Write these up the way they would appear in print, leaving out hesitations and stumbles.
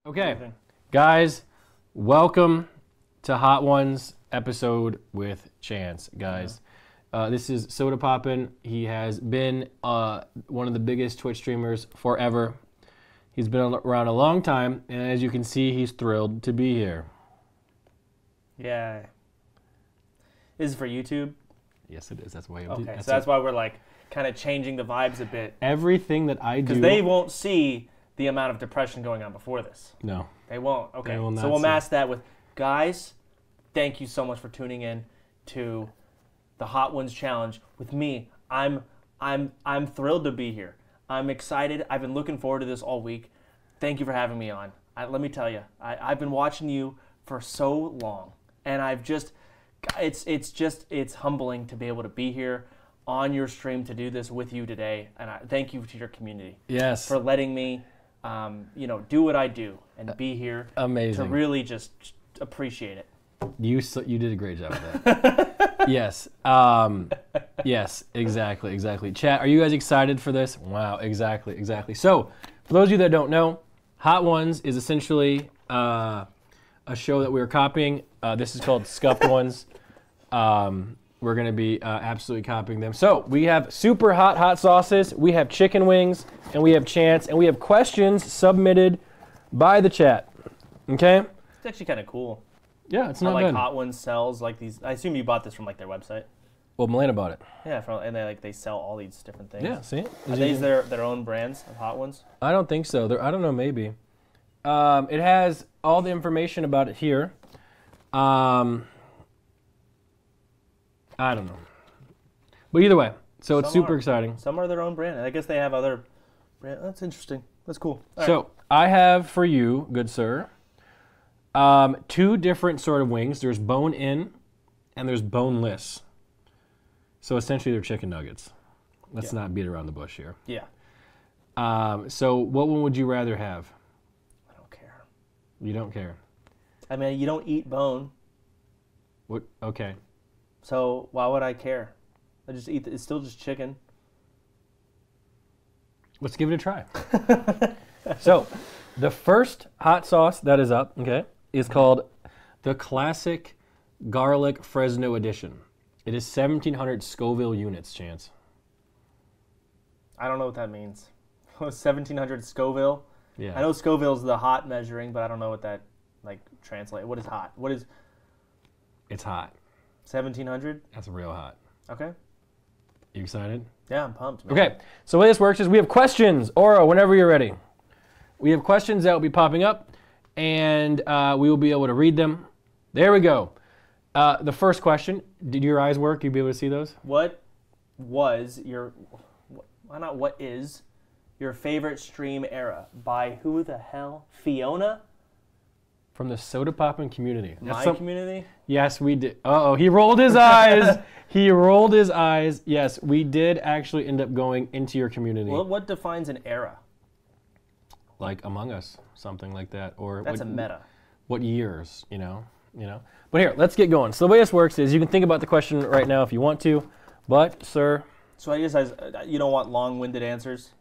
Okay, guys, welcome to Hot Ones episode with Chance, guys. This is Sodapoppin. He has been one of the biggest Twitch streamers forever. He's been around a long time, and as you can see, he's thrilled to be here. Yeah. This is for YouTube? Yes, it is. That's why. Okay, so that's why we're like kind of changing the vibes a bit. Everything that I do. Because they won't see the amount of depression going on before this. No. They won't. Okay. They will not so we'll see. mask that with, guys, thank you so much for tuning in to the Hot Ones Challenge with me. I'm thrilled to be here. I'm excited. I've been looking forward to this all week. Thank you for having me on. Let me tell you, I've been watching you for so long, and I've just, it's humbling to be able to be here on your stream to do this with you today. And I thank you to your community. Yes. For letting me, do what I do and be here. Amazing. To really just appreciate it. You did a great job with that. Yes. Yes, exactly. Chat, are you guys excited for this? Wow, exactly. So, for those of you that don't know, Hot Ones is essentially a show that we're copying. This is called Scuffed Ones. We're going to be absolutely copying them. So, we have super hot sauces, we have chicken wings, and we have Chance, and we have questions submitted by the chat. Okay? It's actually kind of cool. Yeah, it's not like bad. Hot Ones sells like these. I assume you bought this from like their website. Well, Malena bought it. Yeah, and they sell all these different things. Yeah, see? Are these their own brands of Hot Ones? I don't think so. I don't know, maybe. It has all the information about it here. I don't know. But either way, so it's super exciting. Some are their own brand. I guess they have other brands. That's interesting. That's cool. All so right. I have for you, good sir, two different sort of wings. There's bone-in and there's boneless. So essentially they're chicken nuggets. Let's not beat around the bush here. Yeah. So what one would you rather have? I don't care. You don't care? I mean, you don't eat bone. What? Okay. So why would I care? I just eat. It's still just chicken. Let's give it a try. So, the first hot sauce that is up, okay, is called the Classic Garlic Fresno Edition. It is 1,700 Scoville units, Chance. I don't know what that means. 1,700 Scoville. Yeah. I know Scoville's the hot measuring, but I don't know what that translate. What is hot? What is? It's hot. 1,700. That's real hot. Okay. You excited? Yeah, I'm pumped, man. Okay, so the way this works is we have questions. Oro, whenever you're ready. We have questions that will be popping up, and we will be able to read them. There we go. The first question, did your eyes work? You be able to see those? What is your favorite stream era? By who the hell? Fiona? From the Sodapoppin community. Community? Yes, we did. Uh-oh, he rolled his eyes. He rolled his eyes. Yes, we did actually end up going into your community. Well, what defines an era? Like Among Us, something like that. Or that's a meta. What years, you know? But here, let's get going. So the way this works is you can think about the question right now if you want to, but, sir. So I guess you don't want long-winded answers?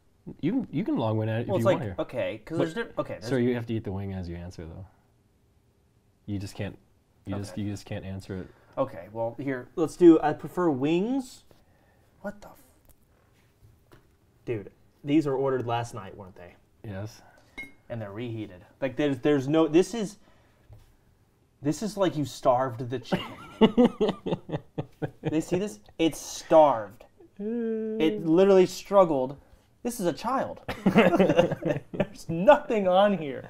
You can long-wind at it if you want here. Okay, because there's different. Okay. Sir, you have to eat the wing as you answer, though. You just can't. You just can't answer it. Okay. Well, here, let's do. I prefer wings. What the? Dude, these were ordered last night, weren't they? Yes. And they're reheated. Like there's no. This is like you starved the chicken. They see this? It's starved. It literally struggled. This is a child. There's nothing on here.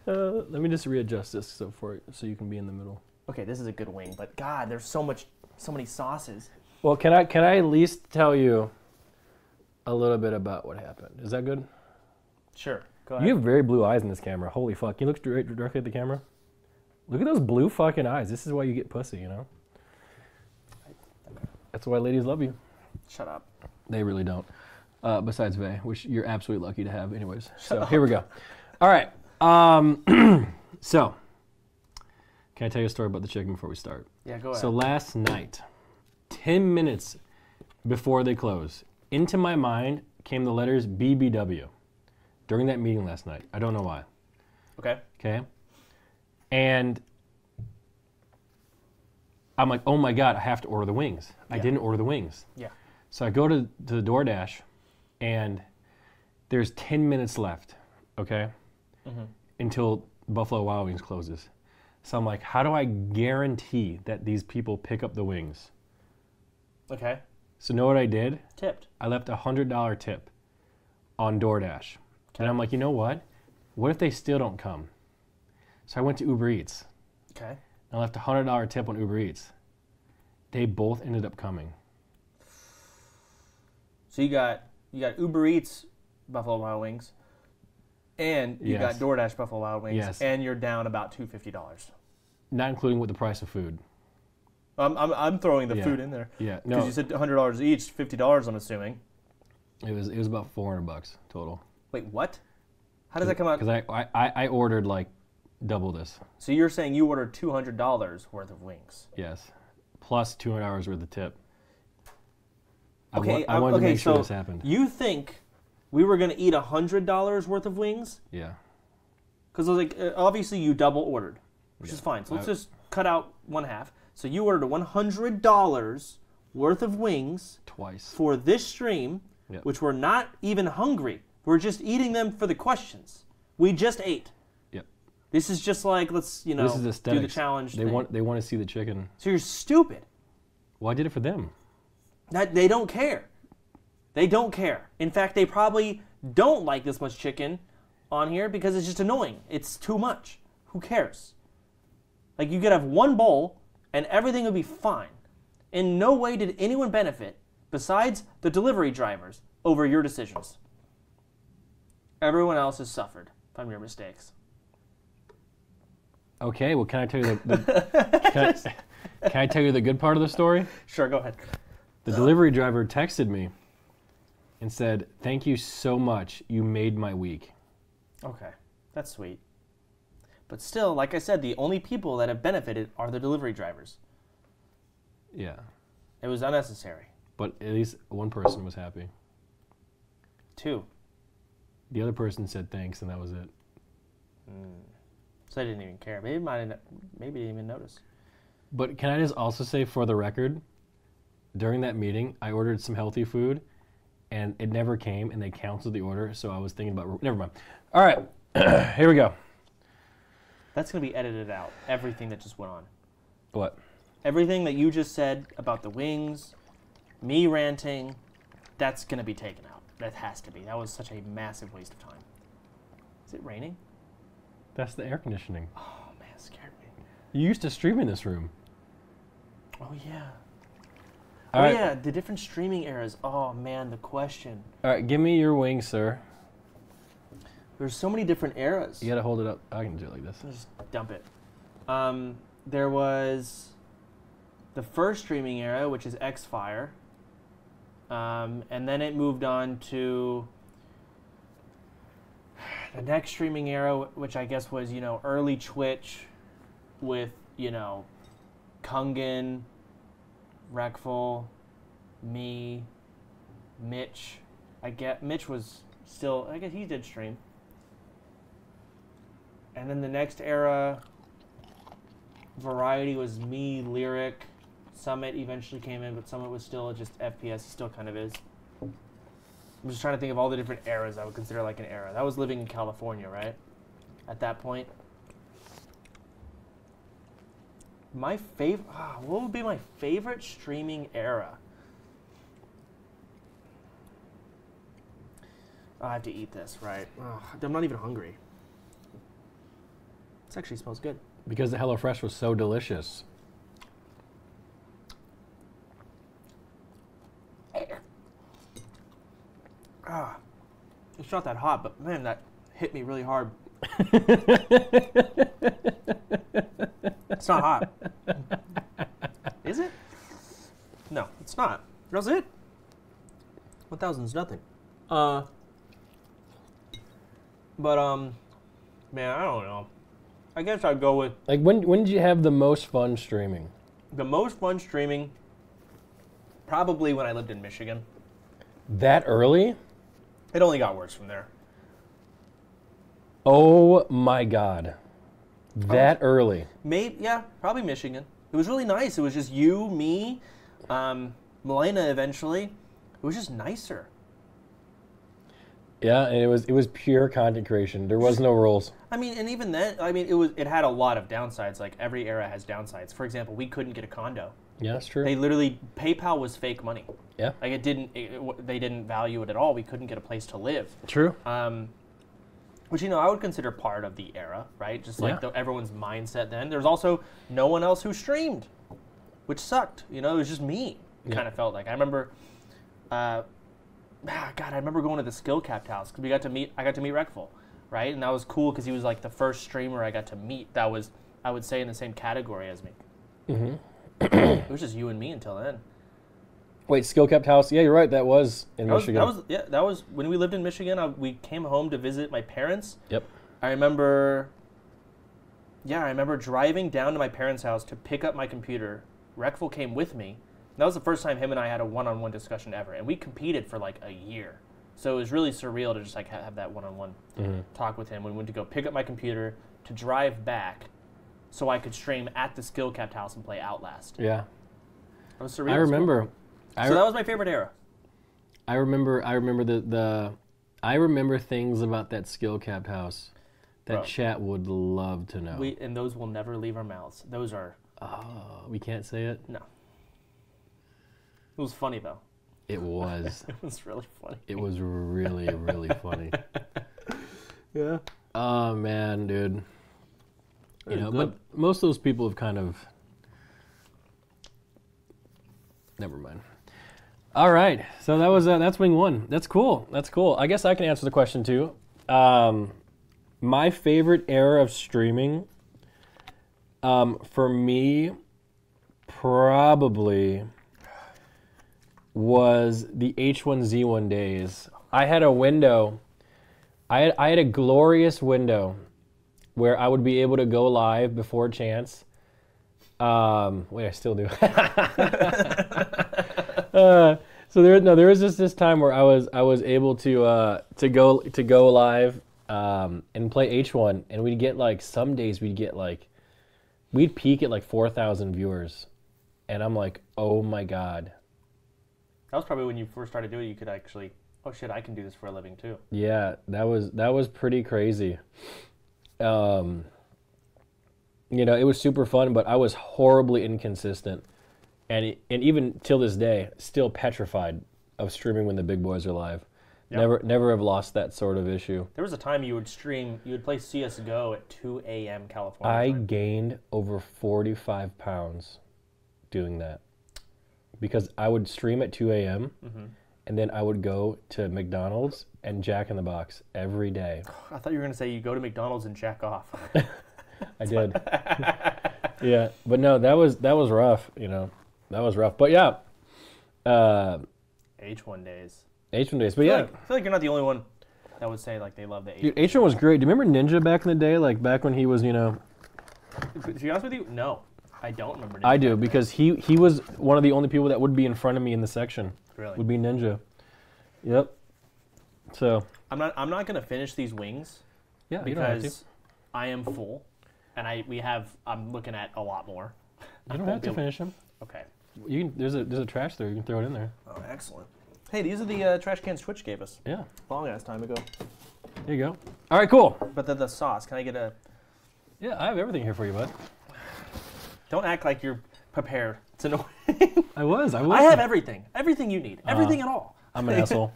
Let me just readjust this so you can be in the middle. Okay, this is a good wing, but God, there's so many sauces. Well, can I at least tell you a little bit about what happened? Is that good? Sure. Go ahead. You have very blue eyes in this camera. Holy fuck! Can you look directly at the camera? Look at those blue fucking eyes. This is why you get pussy, you know. That's why ladies love you. Shut up. They really don't. Besides Vay, which you're absolutely lucky to have anyways. So here we go. All right. So, can I tell you a story about the chicken before we start? Yeah, go ahead. So last night, 10 minutes before they close, into my mind came the letters BBW during that meeting last night. I don't know why. Okay. Okay. And I'm like, oh my God, I have to order the wings. I didn't order the wings. Yeah. So I go to the DoorDash, and there's 10 minutes left, okay, until Buffalo Wild Wings closes. So I'm like, how do I guarantee that these people pick up the wings? Okay. So know what I did? Tipped. I left a $100 tip on DoorDash. And I'm like, you know what? What if they still don't come? So I went to Uber Eats. Okay. And I left a $100 tip on Uber Eats. They both ended up coming. So you got Uber Eats Buffalo Wild Wings, and you got DoorDash Buffalo Wild Wings, and you're down about $250. Not including with the price of food. I'm throwing the food in there. Yeah, no. Because you said $100 each, $50. I'm assuming. It was about $400 total. Wait, what? How does that come out? Because I ordered like double this. So you're saying you ordered $200 worth of wings? Yes, plus $200 worth of tip. Okay, I wanted to make sure so this happened. You think we were going to eat $100 worth of wings? Yeah. Because like obviously you double ordered, which is fine. So let's just cut out one half. So you ordered $100 worth of wings twice for this stream, which we're not even hungry. We're just eating them for the questions. We just ate. Yep. This is just like let's this is do the challenge. They want to see the chicken. So you're stupid. Well, I did it for them. That they don't care. They don't care. In fact, they probably don't like this much chicken on here because it's just annoying. It's too much. Who cares? Like you could have one bowl and everything would be fine. In no way did anyone benefit besides the delivery drivers over your decisions. Everyone else has suffered from your mistakes. Okay, well, can I tell you can I tell you the good part of the story? Sure, go ahead. The delivery driver texted me and said, "Thank you so much. You made my week." Okay, that's sweet. But still, like I said, the only people that have benefited are the delivery drivers. Yeah. It was unnecessary. But at least one person was happy. 2. The other person said thanks, and that was it. So they didn't even care. Maybe they didn't even notice. But can I just also say, for the record, during that meeting, I ordered some healthy food, and it never came, and they canceled the order, so I was thinking about... Never mind. All right, here we go. That's going to be edited out, everything that just went on. What? Everything that you just said about the wings, me ranting, that's going to be taken out. That has to be. That was such a massive waste of time. Is it raining? That's the air conditioning. Oh, man, it scared me. You used to stream in this room. Oh, yeah. All right. Yeah, the different streaming eras. Oh, man, the question. All right, give me your wings, sir. There's so many different eras. You got to hold it up. I can do it like this. Just dump it. There was the first streaming era, which is X-Fire. And then it moved on to the next streaming era, which I guess was, early Twitch with, Kungan, Rekful, me, Mitch. Mitch was still, I guess he did stream. And then the next era, Variety was me, Lyric. Summit eventually came in, but Summit was still just FPS. He still kind of is. I'm just trying to think of all the different eras I would consider like an era. That was living in California, right? At that point. My favorite... what would be my favorite streaming era? I have to eat this, right? I'm not even hungry. This actually smells good. Because the HelloFresh was so delicious. It's not that hot, but man, that hit me really hard. It's not hot. Is it? No, it's not. That's it. 1,000 is nothing. But man, I don't know. I guess I'd go with... Like, when did you have the most fun streaming? The most fun streaming, probably when I lived in Michigan. That early? It only got worse from there. Oh my God. That early. Maybe, yeah, probably Michigan. It was really nice. It was just you, me, Malena eventually. It was just nicer. Yeah, and it was pure content creation. There was no rules. I mean, and even then, I mean, it had a lot of downsides. Like every era has downsides. For example, we couldn't get a condo. Yeah, that's true. They literally, PayPal was fake money. Yeah. Like they didn't value it at all. We couldn't get a place to live. True. Which, I would consider part of the era, right? Just like everyone's mindset then. There's also no one else who streamed, which sucked. It was just me. It kind of felt like. I remember, God, I remember going to the Skill Capped house because I got to meet Rekful, right? And that was cool because he was like the first streamer I got to meet that was, I would say, in the same category as me. Mm-hmm. It was just you and me until then. Wait, Skill Kept House? Yeah, you're right. That was in Michigan. That was when we lived in Michigan. We came home to visit my parents. Yep. I remember driving down to my parents' house to pick up my computer. Rekful came with me. That was the first time him and I had a one-on-one discussion ever, and we competed for like a year. So it was really surreal to just like have that one-on-one talk with him. We went to go pick up my computer to drive back, so I could stream at the Skill Kept house and play Outlast. Yeah. It was surreal. I remember. So that was my favorite era. I remember I remember things about that Skill Capped house that chat would love to know. And those will never leave our mouths. Those are... Oh, we can't say it? No. It was funny, though. It was. It was really funny. It was really, really funny. Yeah. Oh, man, dude. But most of those people have kind of... Never mind. All right, so that's wing one. That's cool. That's cool. I guess I can answer the question too. My favorite era of streaming, for me, probably was the H1Z1 days. I had a window. I had a glorious window where I would be able to go live before chance. Wait, I still do. So there was just this time where I was able to go live and play H1, and we'd get like some days we'd peak at like 4,000 viewers, and I'm like, oh my God. That was probably when you first started doing it. You could actually, oh shit, I can do this for a living too. Yeah, that was pretty crazy. It was super fun, but I was horribly inconsistent. And even till this day, still petrified of streaming when the big boys are live. Yep. Never have lost that sort of issue. There was a time you would play CSGO at 2 a.m. California I time. gained over 45 pounds doing that. Because I would stream at 2 a.m., and then I would go to McDonald's and Jack in the Box every day. I thought you were going to say you go to McDonald's and jack off. I did. Yeah, but no, that was rough, That was rough, but yeah. H1 days. H1 days, but yeah. I feel like you're not the only one that would say like they love the H1. Dude, H1 was great. Do you remember Ninja back in the day? Like back when he was, To be honest with you, no. I don't remember Ninja. I do, because he was one of the only people that would be in front of me in the section. Really? Would be Ninja. Yep. So. I'm not gonna finish these wings. Yeah, you don't have to. Because I am full, and I'm looking at a lot more. You don't have to finish them. Okay. There's a trash there. You can throw it in there. Oh, excellent. Hey, these are the trash cans Twitch gave us. Yeah. Long ass time ago. There you go. All right, cool. But the sauce, can I get a... Yeah, I have everything here for you, bud. Don't act like you're prepared. It's annoying. I was. I have everything. Everything you need. Everything at all. I'm an asshole.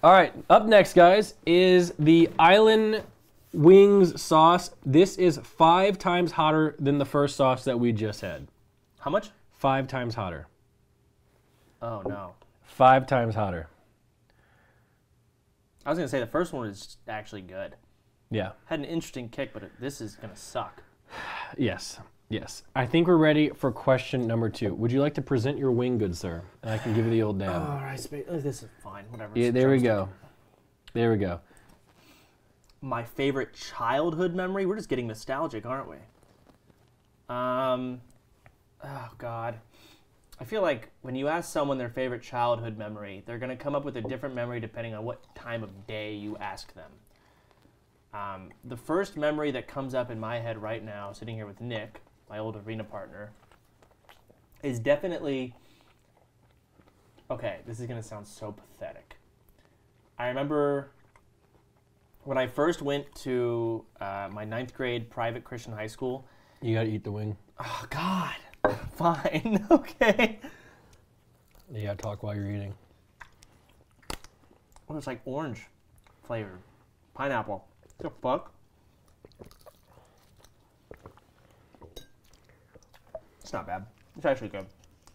All right, up next, guys, is the Island Wings sauce. This is 5 times hotter than the first sauce that we just had. How much? 5 times hotter. Oh, no. 5 times hotter. I was going to say the first one is actually good. Yeah. Had an interesting kick, but this is going to suck. Yes. Yes. I think we're ready for question number 2. Would you like to present your wing, good sir? And I can give you the old dab. All right, this is fine. Whatever. Yeah, there we go. There we go. My favorite childhood memory? We're just getting nostalgic, aren't we? Oh, God. I feel like when you ask someone their favorite childhood memory, they're going to come up with a different memory depending on what time of day you ask them. The first memory that comes up in my head right now, sitting here with Nick, my old arena partner, is definitely... Okay, this is going to sound so pathetic. I remember when I first went to my 9th grade private Christian high school. You gotta eat the wing. Oh, God. Fine. Okay. You gotta talk while you're eating. Well, it's like orange flavored. Pineapple. What the fuck? It's not bad. It's actually good.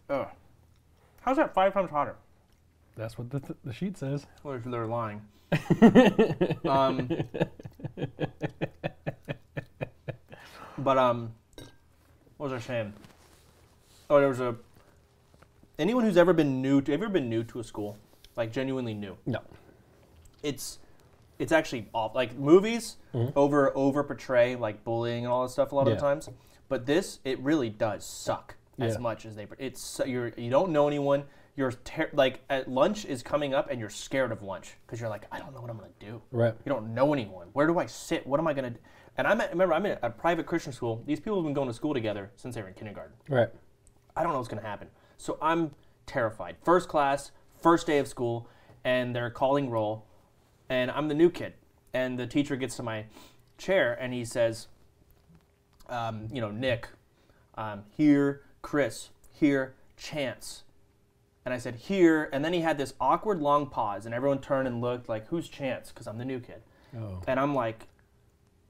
Ugh. How's that 5 times hotter? That's what the sheet says. Well, they're lying. What was I saying? Oh, there was anyone who's ever been new to a school, like genuinely new. No. It's actually off. Like movies over portray like bullying and all that stuff a lot of the times, but it really does suck as much as they. You don't know anyone. You're like at lunch is coming up and you're scared of lunch because you're like, I don't know what I'm gonna do. Right. You don't know anyone. Where do I sit? What am I gonna do? And remember, I'm in a private Christian school. These people have been going to school together since they were in kindergarten. Right. I don't know what's gonna happen. So I'm terrified. First class, first day of school, and they're calling roll, and I'm the new kid. And the teacher gets to my chair and he says, Nick, here, Chris, here, Chance. And I said, here, and then he had this awkward long pause, and everyone turned and looked like, who's Chance? Because I'm the new kid. Oh. And I'm like,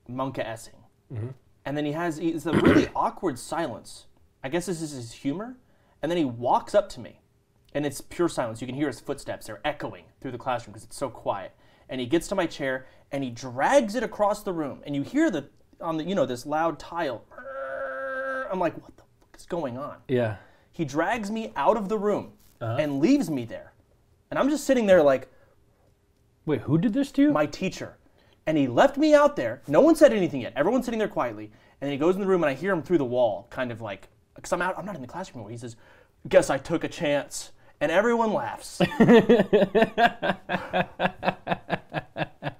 Monka-essing. Mm-hmm. And then it's a really awkward silence. I guess this is his humor. And then he walks up to me, and it's pure silence. You can hear his footsteps. They're echoing through the classroom because it's so quiet. And he gets to my chair, and he drags it across the room. And you hear this loud tile. I'm like, what the fuck is going on? Yeah. He drags me out of the room and leaves me there. And I'm just sitting there like... Wait, who did this to you? My teacher. And he left me out there. No one said anything yet. Everyone's sitting there quietly. And then he goes in the room, and I hear him through the wall, kind of like... Because I'm not in the classroom anymore. He says, guess I took a chance. And everyone laughs.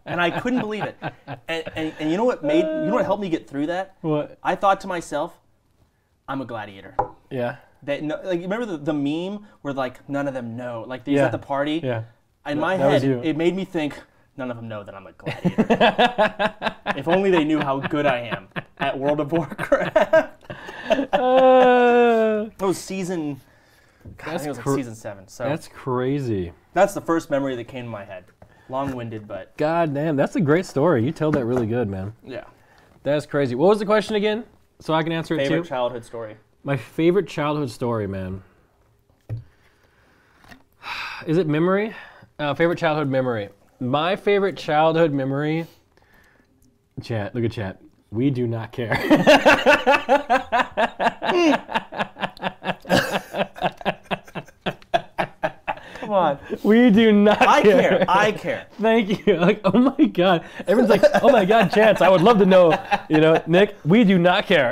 And I couldn't believe it. And you know what helped me get through that? What? I thought to myself, I'm a gladiator. Yeah. Remember the meme where like none of them know, like these at the party. Yeah. In my head, it made me think none of them know that I'm a gladiator. If only they knew how good I am at World of Warcraft. That was season. God, I think it was like season 7. So that's crazy. That's the first memory that came to my head. Long-winded, but God damn, that's a great story. You tell that really good, man. Yeah. That's crazy. What was the question again? So I can answer it too. Favorite childhood story. My favorite childhood story, man. Is it memory? Favorite childhood memory. My favorite childhood memory. Chat, look at chat. We do not care. Come on. We do not care. I care. Thank you. Like, oh my God. Everyone's like, oh my God, Chance, I would love to know. Nick, we do not care.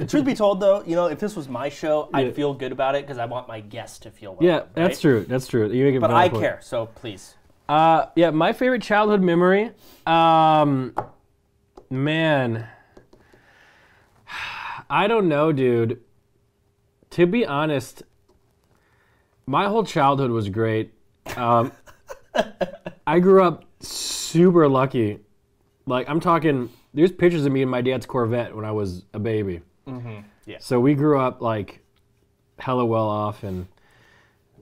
Truth be told, though, if this was my show, I'd feel good about it because I want my guests to feel well. Yeah, right? that's true. That's true. You make a but valid I point. care, so please. My favorite childhood memory, man, I don't know, dude. To be honest, my whole childhood was great. I grew up super lucky. Like, I'm talking, there's pictures of me in my dad's Corvette when I was a baby. Mm-hmm. Yeah. So we grew up, like, hella well off, and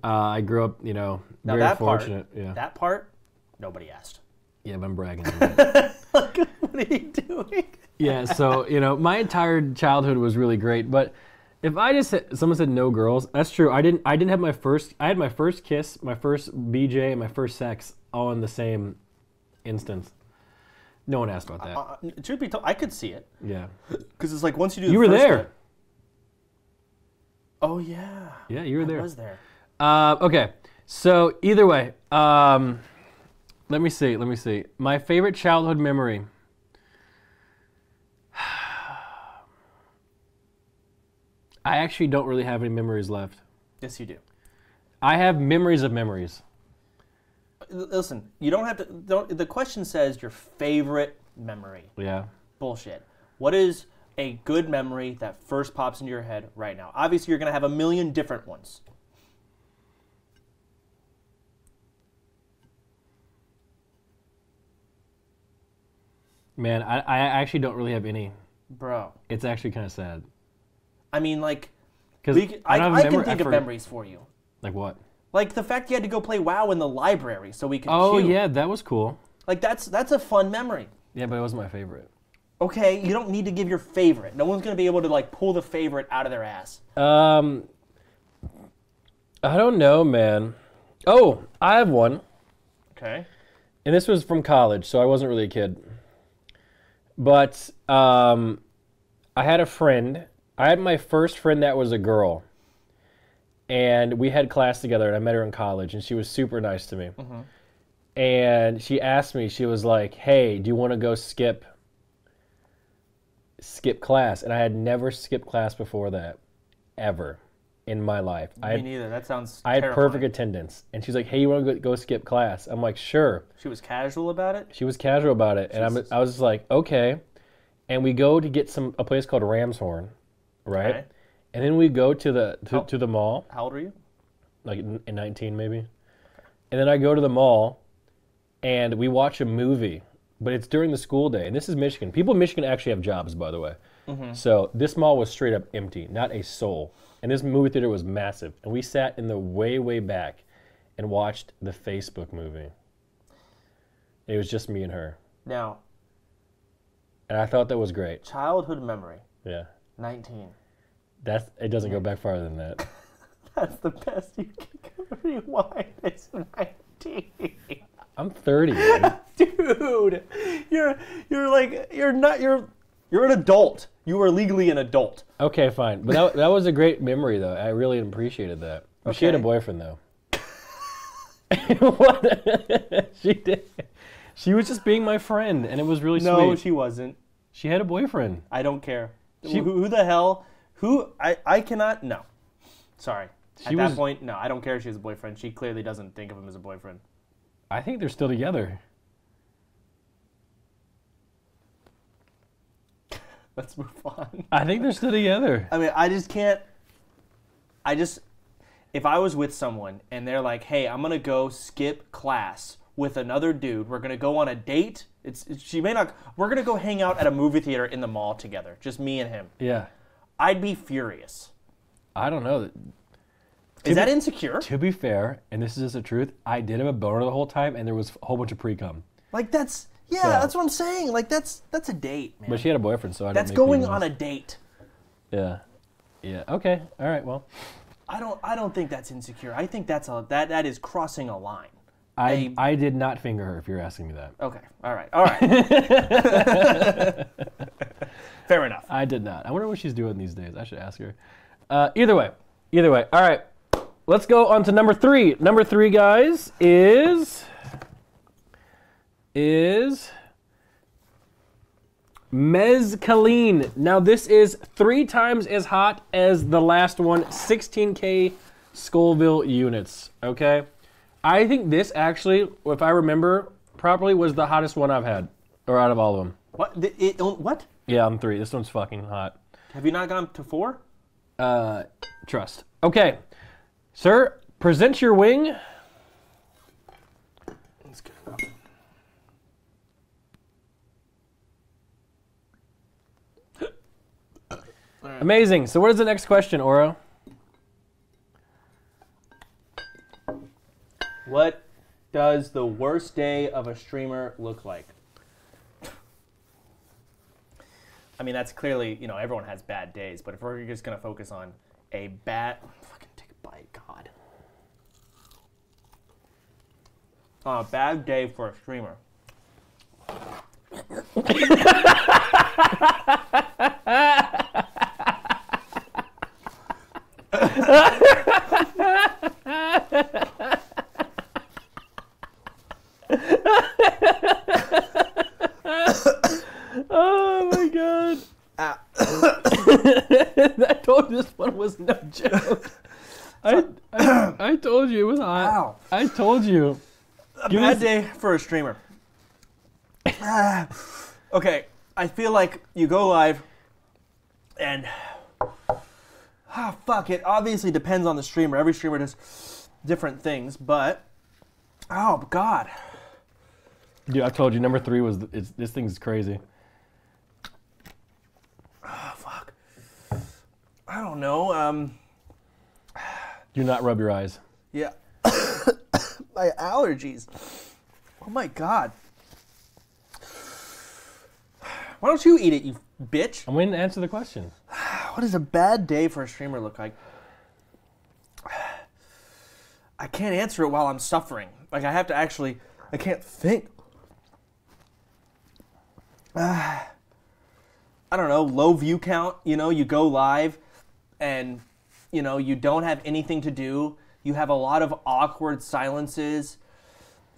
I grew up, very fortunate. That part, nobody asked. Yeah, but I'm bragging. What are you doing? Yeah, so, my entire childhood was really great, but if someone said no girls, that's true. I didn't have I had my first kiss, my first BJ, and my first sex all in the same instance. No one asked about that. Truth be told, I could see it. Yeah. Because it's like once you do You were there. Oh, yeah. Yeah, you were there. I was there. Okay, so either way, let me see. My favorite childhood memory. I actually don't really have any memories left. Yes, you do. I have memories of memories. Listen, you don't have to. The question says your favorite memory. Yeah. Bullshit. What is a good memory that first pops into your head right now? Obviously, you're going to have a million different ones. Man, I actually don't really have any. Bro. It's actually kind of sad. I mean, like, Because I can think of memories for you. Like what? Like the fact you had to go play WoW in the library so we could Oh, queue. yeah, that was cool. Like, that's a fun memory. Yeah, but it wasn't my favorite. Okay, you don't need to give your favorite. No one's going to be able to, like, pull the favorite out of their ass. I don't know, man. Oh, I have one. Okay. And this was from college, so I wasn't really a kid. But I had a friend. I had my first friend that was a girl. And we had class together, and I met her in college, and she was super nice to me. Mm-hmm. And she asked me, she was like, hey, do you want to go skip class? And I had never skipped class before that, ever, in my life. Me neither. That sounds I had terrifying. perfect attendance. And she's like, hey, you want to go skip class? I'm like, sure. She was casual about it? She was casual about it. And I was just like, okay. And we go to get a place called Ramshorn, right? Okay. And then we go to the mall. How old were you? Like in 19 maybe. Okay. And then I go to the mall and we watch a movie, but it's during the school day. And this is Michigan. People in Michigan actually have jobs, by the way. Mm-hmm. So this mall was straight up empty, not a soul. And this movie theater was massive. And we sat in the way, way back and watched the Facebook movie. It was just me and her. Now. And I thought that was great. Childhood memory. Yeah. 19. It doesn't go back farther than that. That's the best you can rewind. It's 19. I'm 30, man. Dude, you're an adult. You are legally an adult. Okay, fine. But that was a great memory, though. I really appreciated that. But she had a boyfriend, though. What? She did. She was just being my friend, and it was really sweet. No, she wasn't. She had a boyfriend. I don't care. Who the hell? I cannot. No. Sorry. At that point, no, I don't care if she has a boyfriend. She clearly doesn't think of him as a boyfriend. I think they're still together. Let's move on. I think they're still together. I mean, I just can't. If I was with someone and they're like, hey, I'm going to go skip class with another dude. We're going to go on a date. We're going to go hang out at a movie theater in the mall together. Just me and him. Yeah. I'd be furious. I don't know. Is that insecure? To be fair, and this is just the truth, I did have a boner the whole time, and there was a whole bunch of pre-cum. Like, that's what I'm saying. Like, that's a date, man. But she had a boyfriend, so I don't That's going on a date. Yeah. Yeah. Okay. All right. Well. I don't think that's insecure. I think that is crossing a line. I did not finger her, if you're asking me that. Okay. All right. Fair enough. I did not. I wonder what she's doing these days. I should ask her. Either way. All right. Let's go on to number 3. Number 3, guys, is Mezcaline. Now, this is 3 times as hot as the last one, 16K Scoville units, okay? I think this actually, if I remember properly, was the hottest one I've had, or out of all of them. What? What? Yeah, I'm 3. This one's fucking hot. Have you not gone to 4? Trust. Okay. Sir, present your wing. Let's get it up. Right. Amazing. So what is the next question, Oro? What does the worst day of a streamer look like? I mean, that's clearly, everyone has bad days, but if we're just going to focus on a bad... Fucking take a bite, God. On a bad day for a streamer. Oh my God. I told you this one was no joke. I told you it was hot. Ow. I told you. A bad day for a streamer. Okay, I feel like you go live, and fuck, it obviously depends on the streamer. Every streamer does different things, but oh god, Dude, I told you number 3 was this thing's crazy. oh fuck, I don't know. Do not rub your eyes. Yeah, my allergies. Oh my god. Why don't you eat it, you bitch? I'm waiting to answer the question. What does a bad day for a streamer look like? I can't answer it while I'm suffering. Like, I have to actually, I can't think. I don't know, low view count. You know, you go live and, you know, you don't have anything to do. You have a lot of awkward silences.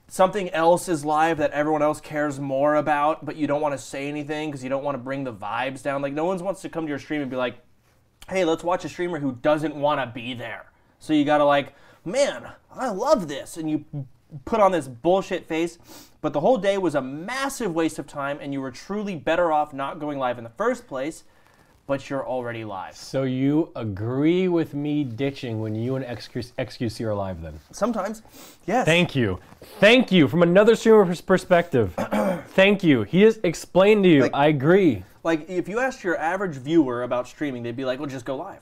Something else is live that everyone else cares more about, but you don't want to say anything because you don't want to bring the vibes down. Like, no one wants to come to your stream and be like, hey, let's watch a streamer who doesn't want to be there. So you got to like, man, I love this. And you put on this bullshit face. But the whole day was a massive waste of time, and you were truly better off not going live in the first place, but you're already live. So you agree with me ditching when you and XQC are live then? Sometimes, yes. Thank you. Thank you. From another streamer's perspective. Thank you. He just explained to you. Like, I agree. Like, if you asked your average viewer about streaming, they'd be like, well, just go live.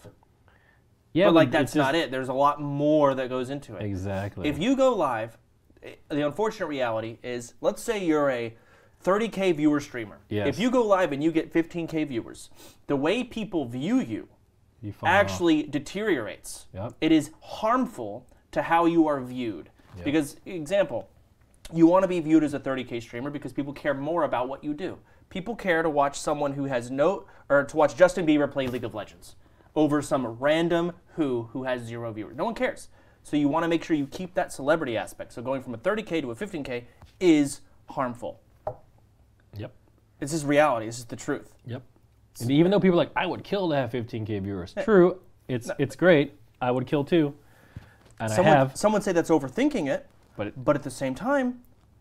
Yeah, but like, that's not it. There's a lot more that goes into it. Exactly. If you go live, the unfortunate reality is, let's say you're a 30K viewer streamer. Yes. If you go live and you get 15K viewers, the way people view you fall actually deteriorates. Yep. It is harmful to how you are viewed. Yep. Because, example, you want to be viewed as a 30K streamer because people care more about what you do. People care to watch someone who has to watch Justin Bieber play League of Legends over some random who has 0 viewers. No one cares. So you want to make sure you keep that celebrity aspect. So going from a 30K to a 15K is harmful. Yep. This is reality. This is the truth. Yep. And even though people are like, I would kill to have 15K viewers. True. It's great. I would kill too. And I have. Some would say that's overthinking it, but at the same time,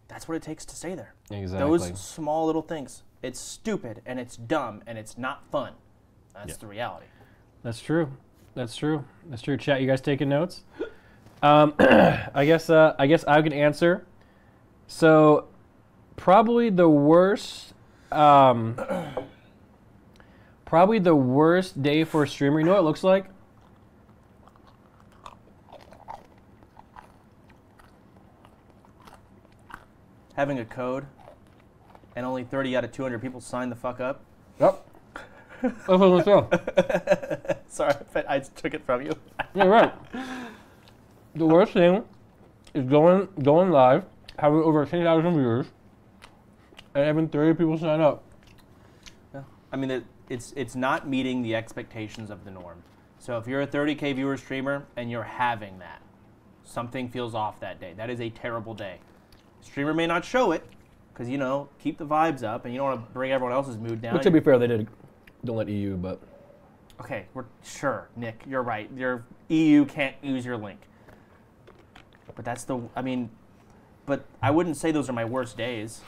that's what it takes to stay there. Exactly. Those small little things. It's stupid and it's dumb and it's not fun. That's the reality. That's true. That's true. That's true. Chat, you guys taking notes? I guess I can answer. So, probably the worst day for a streamer. You know what it looks like? Having a code and only 30 out of 200 people sign the fuck up. Yep. That's what I'm Sorry, I took it from you. You're right. The worst thing is going live, having over 10,000 viewers, and having 30 people sign up. Yeah. I mean, it's not meeting the expectations of the norm. So if you're a 30K viewer streamer and you're having that, something feels off that day. That is a terrible day. Streamer may not show it, because, you know, keep the vibes up, and you don't want to bring everyone else's mood down. But to be fair, they did don't let EU, but... Okay, sure, Nick, you're right. Your EU can't use your link. But that's but I wouldn't say those are my worst days.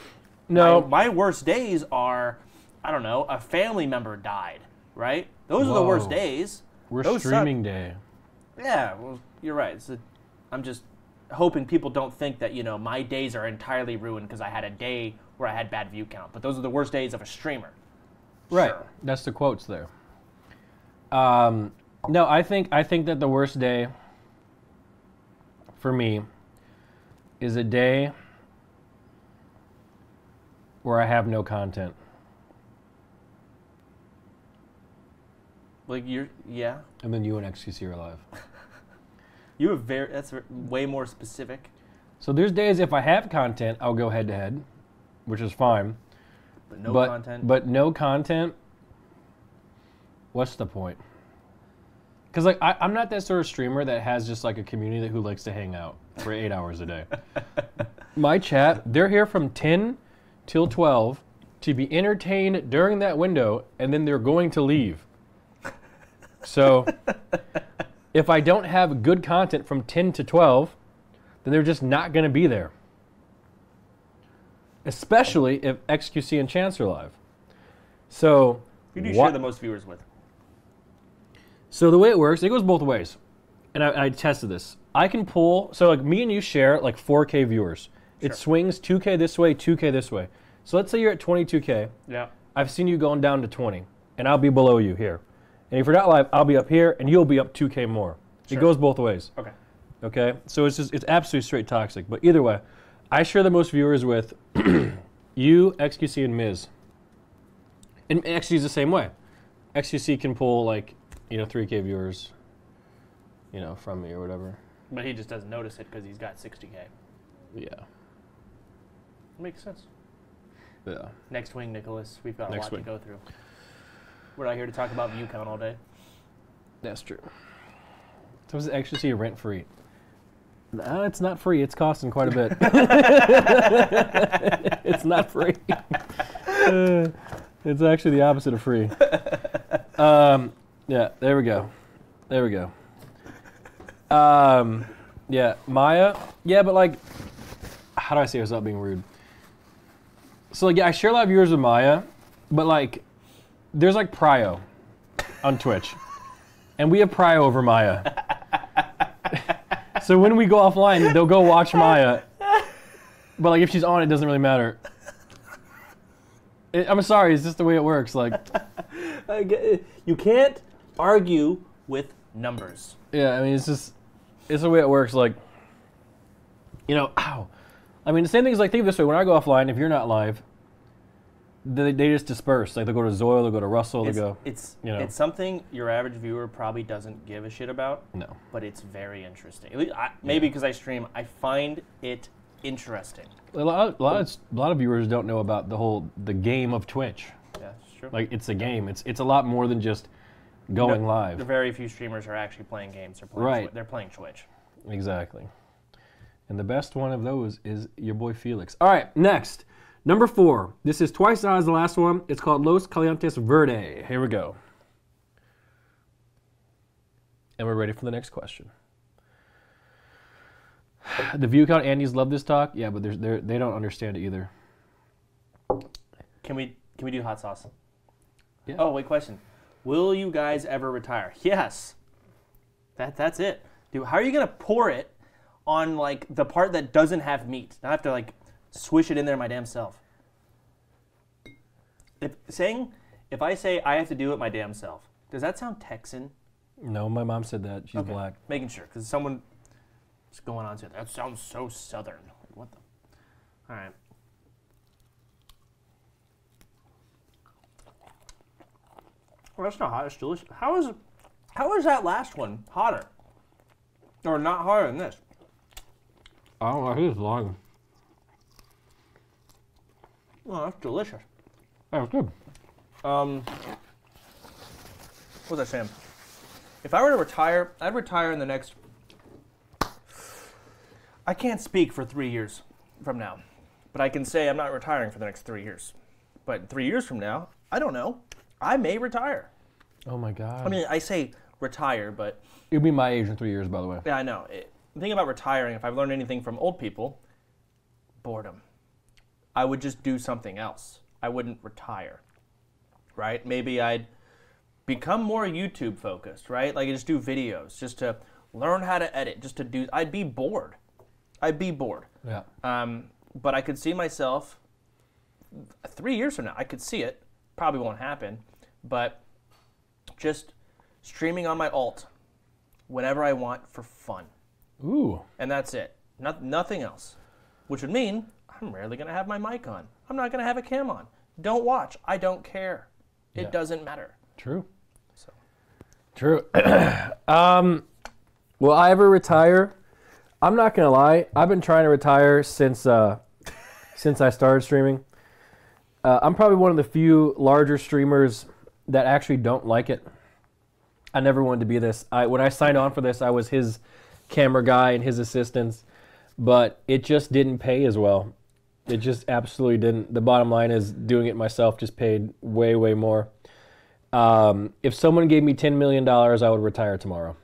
No. My worst days are, I don't know, a family member died, right? Those are the worst days. Worst streaming day. Yeah, well, you're right. I'm just hoping people don't think that, you know, my days are entirely ruined because I had a day where I had bad view count. But those are the worst days of a streamer. Right. Sure. That's the quotes there. No, I think that the worst day for me is a day where I have no content. Like yeah. And then you and XQC are live. You have that's way more specific. So there's days if I have content, I'll go head to head, which is fine. But no content. But no content. What's the point? Because like I'm not that sort of streamer that has just like a community who likes to hang out for 8 hours a day. My chat, they're here from 10 till 12 to be entertained during that window, and then they're going to leave. So if I don't have good content from 10 to 12, then they're just not going to be there. especially if XQC and Chance are live. So Who do you share the most viewers with? So the way it works, it goes both ways, and I tested this. I can pull, so like me and you share like 4K viewers. Sure. It swings 2K this way, 2K this way. So let's say you're at 22K. Yeah. I've seen you going down to 20, and I'll be below you here. And if you're not live, I'll be up here, and you'll be up 2K more. Sure. It goes both ways. Okay. Okay. So it's absolutely straight toxic. But either way, I share the most viewers with you, XQC, and Miz. And XQC is the same way. XQC can pull like 3K viewers, from me or whatever. But he just doesn't notice it because he's got 60K. Yeah. Makes sense. Yeah. Next wing, Nicholas. We've got a lot to go through. We're not here to talk about view count all day. That's true. So is XQC rent free? No, it's not free. It's costing quite a bit. It's not free. It's actually the opposite of free. Yeah, there we go. There we go. Yeah, Maya. Yeah, but like, how do I say this without being rude? So like, yeah, I share a lot of viewers with Maya, but like, there's like prio on Twitch, and we have prio over Maya. So when we go offline, they'll go watch Maya, but like if she's on, it doesn't really matter. I'm sorry, it's just the way it works. Like, you can't argue with numbers. Yeah, I mean, it's the way it works. Like, ow. I mean, the same thing is like, think of it this way. When I go offline, if you're not live, they just disperse. Like, they'll go to Zoil, they'll go to Russell, It's something your average viewer probably doesn't give a shit about. No. But it's very interesting. Maybe because I stream, I find it interesting. A lot of viewers don't know about the game of Twitch. Yeah, it's true. Like, it's a game. It's a lot more than just going live. Very few streamers are actually playing games. They're playing Twitch. Exactly. And the best one of those is your boy Felix. All right, next. Number 4. This is twice as high as the last one. It's called Los Calientes Verde. Here we go. And we're ready for the next question. The view count Andes love this talk. Yeah, but they don't understand it either. Can we do hot sauce? Yeah. Oh, wait, question. Will you guys ever retire? Yes. That's it. Dude, how are you going to pour it on like the part that doesn't have meat? I have to like swish it in there my damn self. If I say I have to do it my damn self, does that sound Texan? No, my mom said that. She's black. Making sure, because someone is going on to that sounds so southern. Like, what the? All right. Well, that's not hot. It's delicious. How is that last one hotter? Or not hotter than this? I don't know. I think it's long. Oh, that's delicious. Oh, it's good. What was I saying? If I were to retire, I'd retire in the next... I can't speak for 3 years from now, but I can say I'm not retiring for the next 3 years. But 3 years from now, I don't know. I may retire. Oh my God. I mean, I say retire, but... You'll be my age in 3 years, by the way. Yeah, I know. The thing about retiring, if I've learned anything from old people, boredom. I would just do something else. I wouldn't retire, right? Maybe I'd become more YouTube focused, right? Like just do videos, just to learn how to edit, just to do... I'd be bored. Yeah. But I could see myself 3 years from now. I could see it. Probably won't happen, but just streaming on my alt whenever I want for fun. Ooh. And that's it. Nothing else. Which would mean I'm rarely going to have my mic on. I'm not going to have a cam on. Don't watch. I don't care. It doesn't matter. True. So. True. Will I ever retire? I'm not going to lie. I've been trying to retire since I started streaming. I'm probably one of the few larger streamers that actually don't like it. I never wanted to be this. When I signed on for this, I was his camera guy and his assistants, but it just didn't pay as well. It just absolutely didn't. The bottom line is doing it myself just paid way, way more. If someone gave me $10 million, I would retire tomorrow.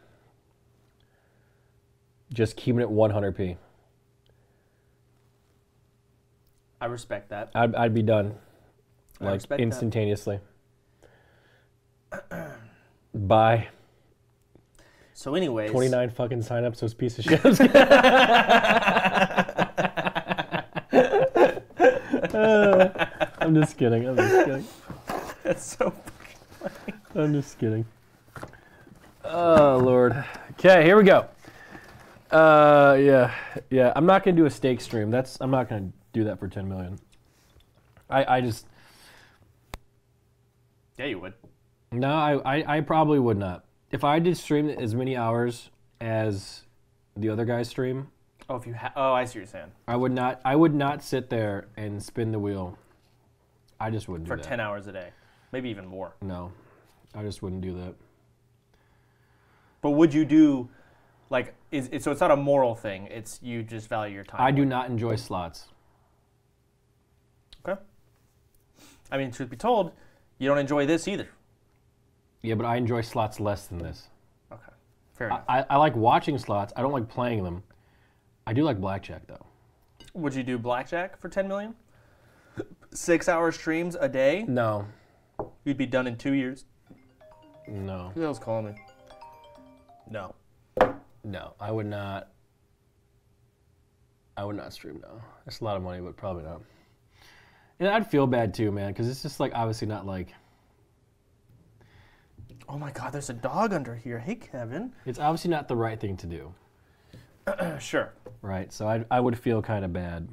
Just keeping it 100p. I respect that. I'd be done, like respect instantaneously. Bye. So anyways. 29 fucking signups, those piece of shit. I'm just kidding. That's so funny. I'm just kidding. Oh, Lord. Okay, here we go. Yeah. I'm not going to do a steak stream. I'm not going to do that for 10 million. I just... Yeah, you would. No, I probably would not. If I did stream as many hours as the other guys stream... Oh, I see what you're saying. I would not sit there and spin the wheel. I just wouldn't do that. For 10 hours a day. Maybe even more. No, I just wouldn't do that. But would you do, like, so it's not a moral thing. It's you just value your time. I do not enjoy slots. Okay. I mean, truth be told, you don't enjoy this either. Yeah, but I enjoy slots less than this. Okay. Fair enough. I like watching slots. I don't like playing them. I do like blackjack, though. Would you do blackjack for 10 million? 6-hour streams a day? No. You'd be done in 2 years? No. Who else calling me? No. No, I would not. I would not stream, no. That's a lot of money, but probably not. And I'd feel bad, too, man, because it's just, like, obviously not, like... Oh, my God, there's a dog under here. Hey, Kevin. It's obviously not the right thing to do. Sure. Right, so I would feel kind of bad.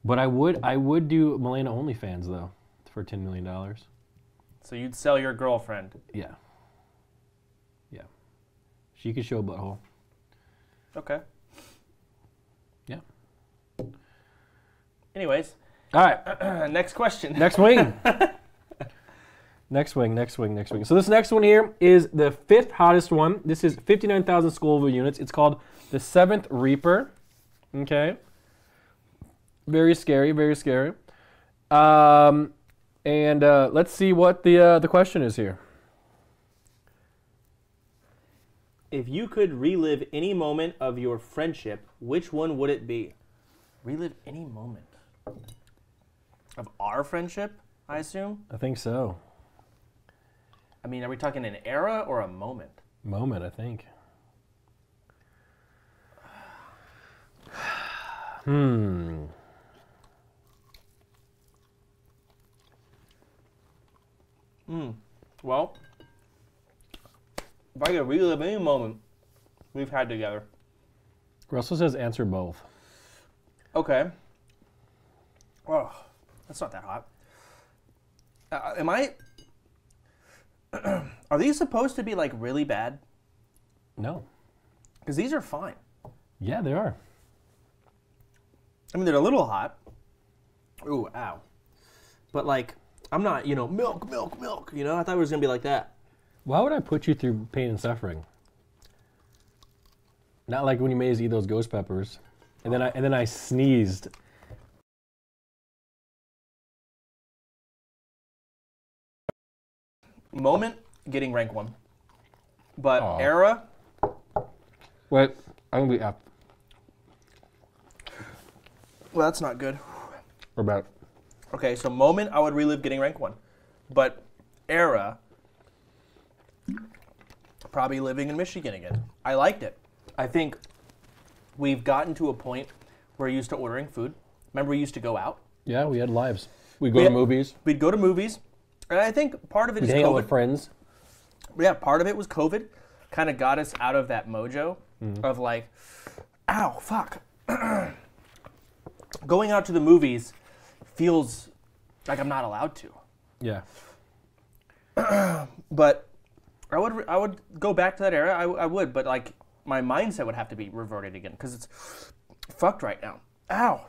But I would do Malena OnlyFans, though, for $10 million. So you'd sell your girlfriend? Yeah. Yeah. She could show a butthole. Okay. Yeah. Anyways. All right. Next question. Next wing. Next wing. So this next one here is the 5th hottest one. This is 59,000 Scoville units. It's called the 7th Reaper. Okay. Very scary, very scary. And let's see what the question is here. If you could relive any moment of your friendship, which one would it be? Relive any moment of our friendship, I assume? I think so. I mean, are we talking an era or a moment? Moment, I think. Well, if I could relive any moment we've had together. Russell says answer both. Okay. Oh, that's not that hot. Are these supposed to be like really bad? No. Because these are fine. Yeah, they are. I mean, they're a little hot. Ooh, ow. But like, I'm not, milk. I thought it was going to be like that. Why would I put you through pain and suffering? Not like when you made us eat those ghost peppers. And then I sneezed. Moment, getting rank 1. But era... Wait, I'm going to be up. Well, that's not good. Or about. Okay, so moment, I would relive getting rank 1. But era, probably living in Michigan again. I liked it. I think we've gotten to a point where we're used to ordering food. Remember we used to go out? Yeah, we had lives. We'd go to movies. We'd go to movies. And I think part of it is hang out COVID. with friends. Yeah, part of it was COVID. Kind of got us out of that mojo of like, ow, fuck. Going out to the movies feels like I'm not allowed to. Yeah. But I would go back to that era. I would, but like my mindset would have to be reverted again because it's fucked right now. Ow.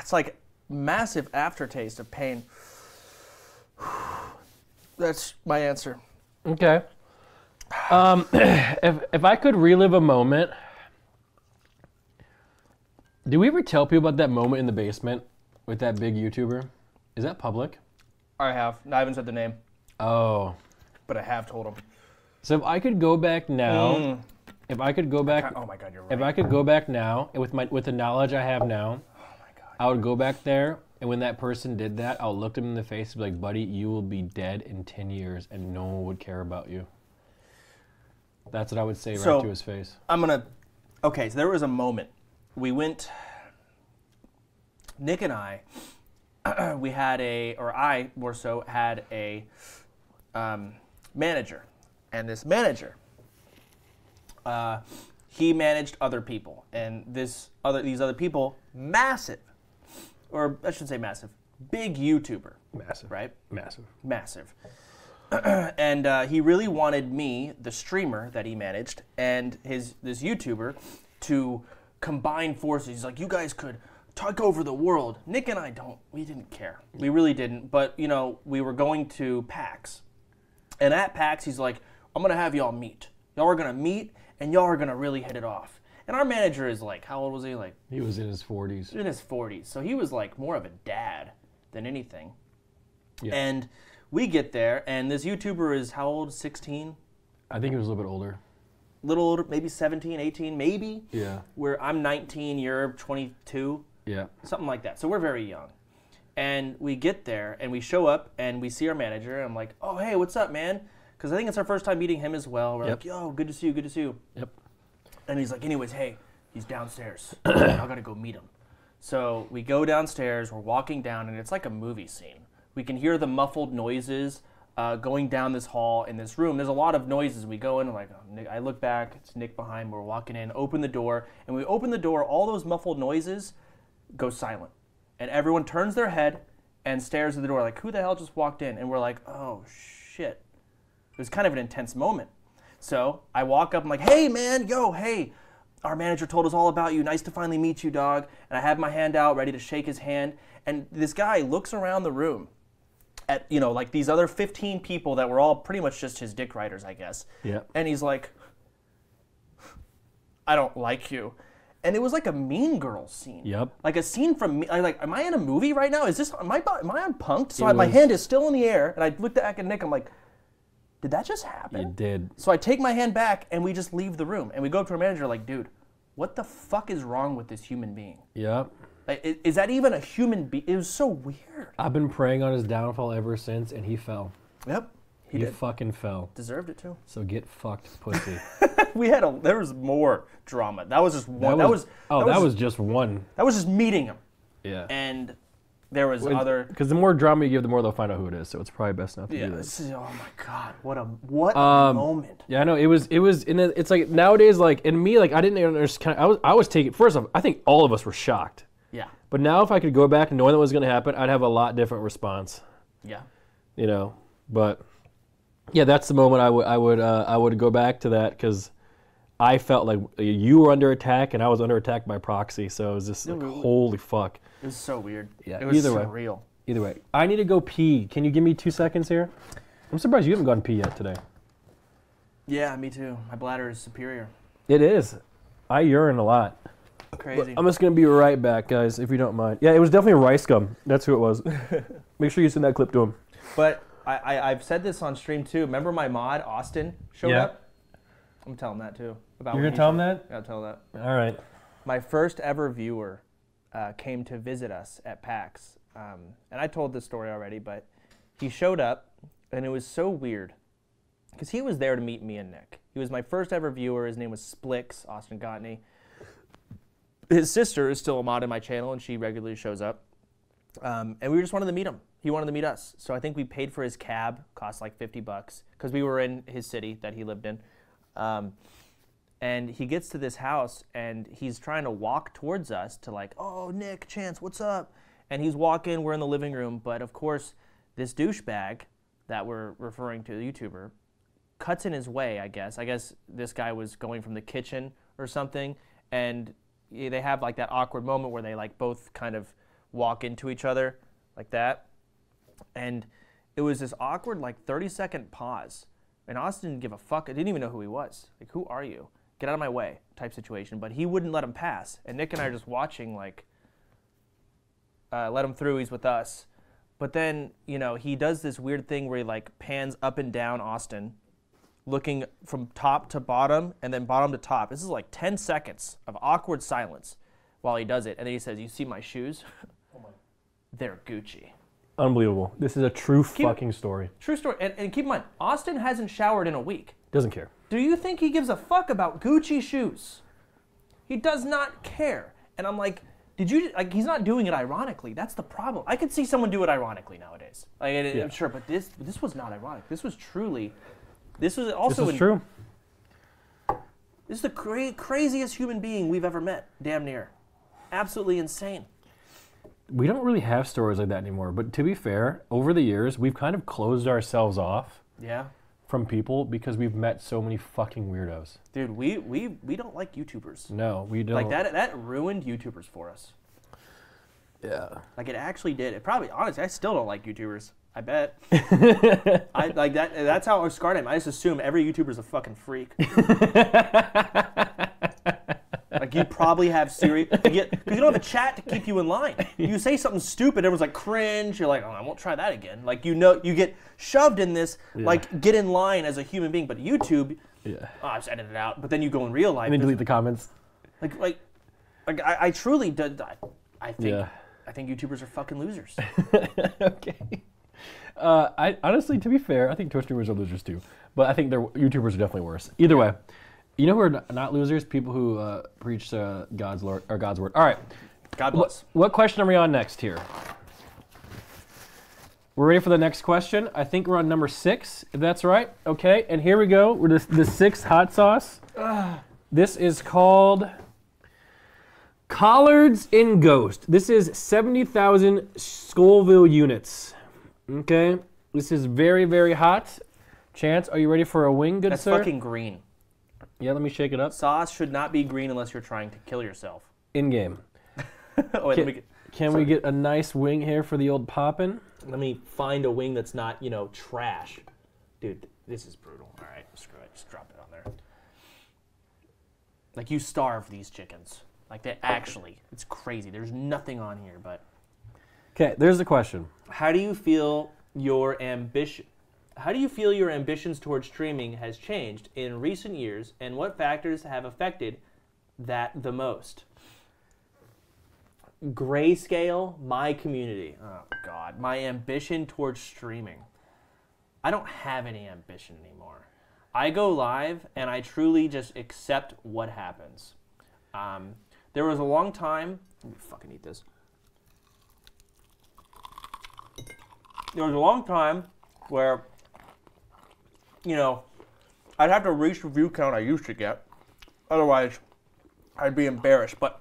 It's like massive aftertaste of pain. That's my answer. Okay. If I could relive a moment, did we ever tell people about that moment in the basement with that big YouTuber? Is that public? I have. I haven't said the name, Oh. but I have told him. So if I could go back now If I could go back, Oh my God, you're right. if I could go back now, and with the knowledge I have now, Oh my God. I would go back there, and when that person did that, I'll look them in the face and be like, buddy, you will be dead in 10 years, and no one would care about you. That's what I would say right to his face. Okay, so there was a moment. We went, Nick and I, we had I more so had a manager. And this manager, he managed other people. And these other people, massive, or I shouldn't say massive, big YouTuber. Massive. Right? Massive. And he really wanted me, the streamer that he managed, and this YouTuber to combine forces. He's like, you guys could take over the world. Nick and I we didn't care. We really didn't. But, we were going to PAX. And at PAX, he's like, I'm going to have y'all meet. Y'all are going to meet, and y'all are going to really hit it off. And our manager is like, how old was he? Like, he was in his 40s. In his 40s. So he was like more of a dad than anything. Yeah. And we get there, and this YouTuber is how old? 16? I think he was a little bit older. Little older, maybe 17, 18, maybe. Yeah. Where I'm 19, you're 22. Yeah. Something like that. So we're very young. And we get there, and we show up, and we see our manager, and I'm like, oh, hey, what's up, man? Because I think it's our first time meeting him as well. We're like, yo, good to see you, good to see you. Yep. And he's like, anyways, hey, he's downstairs. I got to go meet him. So we go downstairs, we're walking down, and it's like a movie scene. We can hear the muffled noises going down this hall in this room. There's a lot of noises. We go in, and Nick, I look back, it's Nick behind, we're walking in, open the door, and we open the door, all those muffled noises go silent. And everyone turns their head and stares at the door like, who the hell just walked in? And we're like, oh, shit. It was kind of an intense moment. So I walk up, I'm like, hey, man, hey. Our manager told us all about you. Nice to finally meet you, dog. And I have my hand out, ready to shake his hand. And this guy looks around the room at, like these other 15 people that were all pretty much just his dick riders, I guess. Yeah. And he's like, I don't like you. And it was like a Mean Girls scene. Yep. Like a scene from, am I in a movie right now? Am I on Punked? So my hand is still in the air, and I looked at Nick, I'm like, did that just happen? It did. So I take my hand back, and we just leave the room. And we go up to our manager like, dude, what the fuck is wrong with this human being? Yep. Like, is that even a human being? It was so weird. I've been praying on his downfall ever since, and he fell. Yep. He did. fucking fell. Deserved it, too. So get fucked, pussy. There was more drama. That was just one. That was just one. That was just meeting him. Yeah. And there was other. Because the more drama you give, the more they'll find out who it is. So it's probably best not to do this. Oh my God! What a moment. Yeah, I know it was, and it's like nowadays, like, and me, like, I didn't understand. I was taking. First off, I think all of us were shocked. Yeah. But now, if I could go back knowing that was going to happen, I'd have a lot different response. Yeah. But yeah, that's the moment I would go back to that, because I felt like you were under attack and I was under attack by proxy. So it was just like, holy fuck. It was so weird. Yeah. It was surreal. Either way, I need to go pee. Can you give me 2 seconds here? I'm surprised you haven't gone pee yet today. Yeah, me too. My bladder is superior. It is. I urine a lot. Crazy. But I'm just gonna be right back, guys, if you don't mind. Yeah, it was definitely rice gum. That's who it was. Make sure you send that clip to him. But I've said this on stream too. Remember my mod Austin showed up? I'm telling that too. You're gonna tell him that? I'll tell that. All right. My first ever viewer came to visit us at PAX, and I told this story already, but he showed up, and it was so weird because he was there to meet me and Nick. He was my first ever viewer. His name was Splix, Austin Gotney. His sister is still a mod in my channel, and she regularly shows up. And we just wanted to meet him. He wanted to meet us. So I think we paid for his cab, cost like $50, because we were in his city that he lived in. And he gets to this house, and he's trying to walk towards us to like, oh, Nick, Chance, what's up? And he's walking, we're in the living room, but of course, this douchebag that we're referring to, the YouTuber, cuts in his way, I guess. I guess this guy was going from the kitchen or something, and they have like that awkward moment where they like both kind of walk into each other like that. And it was this awkward like 30-second pause. And Austin didn't give a fuck. I didn't even know who he was. Like, who are you? Get out of my way type situation. But he wouldn't let him pass. And Nick and I are just watching like, let him through, he's with us. But then, he does this weird thing where he like pans up and down Austin looking from top to bottom and then bottom to top. This is like 10 seconds of awkward silence while he does it. And then he says, you see my shoes? They're Gucci. Unbelievable. This is a true fucking story. True story. And keep in mind, Austin hasn't showered in a week. Doesn't care. Do you think he gives a fuck about Gucci shoes? He does not care. And I'm like, he's not doing it ironically. That's the problem. I could see someone do it ironically nowadays. I'm sure, but this was not ironic. This was truly, this was also This is true. This is the craziest human being we've ever met, damn near. Absolutely insane. We don't really have stories like that anymore, but to be fair, over the years, we've kind of closed ourselves off from people because we've met so many fucking weirdos. Dude, we don't like YouTubers. No, we don't. Like that ruined YouTubers for us. Yeah. Like it actually did. It probably, honestly, I still don't like YouTubers. I bet. I like that. That's how I scarred him. I just assume every YouTuber's a fucking freak. Like you probably have Siri, because you don't have a chat to keep you in line. You say something stupid, everyone's like cringe. You're like, oh, I won't try that again. Like you get shoved in this, like get in line as a human being. But YouTube, I just edited it out. But then you go in real life and then delete the comments. I truly did. I think YouTubers are fucking losers. Okay. I honestly, to be fair, I think Twitch streamers are losers too. But I think YouTubers are definitely worse. Either way. You know who are not losers? People who preach God's word. All right. God bless. What question are we on next here? We're ready for the next question. I think we're on number 6, if that's right. Okay, and here we go. We're the 6th hot sauce. This is called Collards in Ghost. This is 70,000 Scoville units. Okay, this is very, very hot. Chance, are you ready for a wing, good sir? That's fucking green. Yeah, let me shake it up. Sauce should not be green unless you're trying to kill yourself. In game. Can we get a nice wing here for the old poppin'? Let me find a wing that's not, trash. Dude, this is brutal. All right, screw it. Just drop it on there. Like, you starve these chickens. Like, they actually, it's crazy. There's nothing on here, but... Okay, there's the question. How do you feel your ambitions towards streaming has changed in recent years, and what factors have affected that the most? Grayscale, my community. Oh, God. My ambition towards streaming. I don't have any ambition anymore. I go live, and I truly just accept what happens. There was a long time... Let me fucking eat this. There was a long time where... I'd have to reach the view count I used to get. Otherwise, I'd be embarrassed. But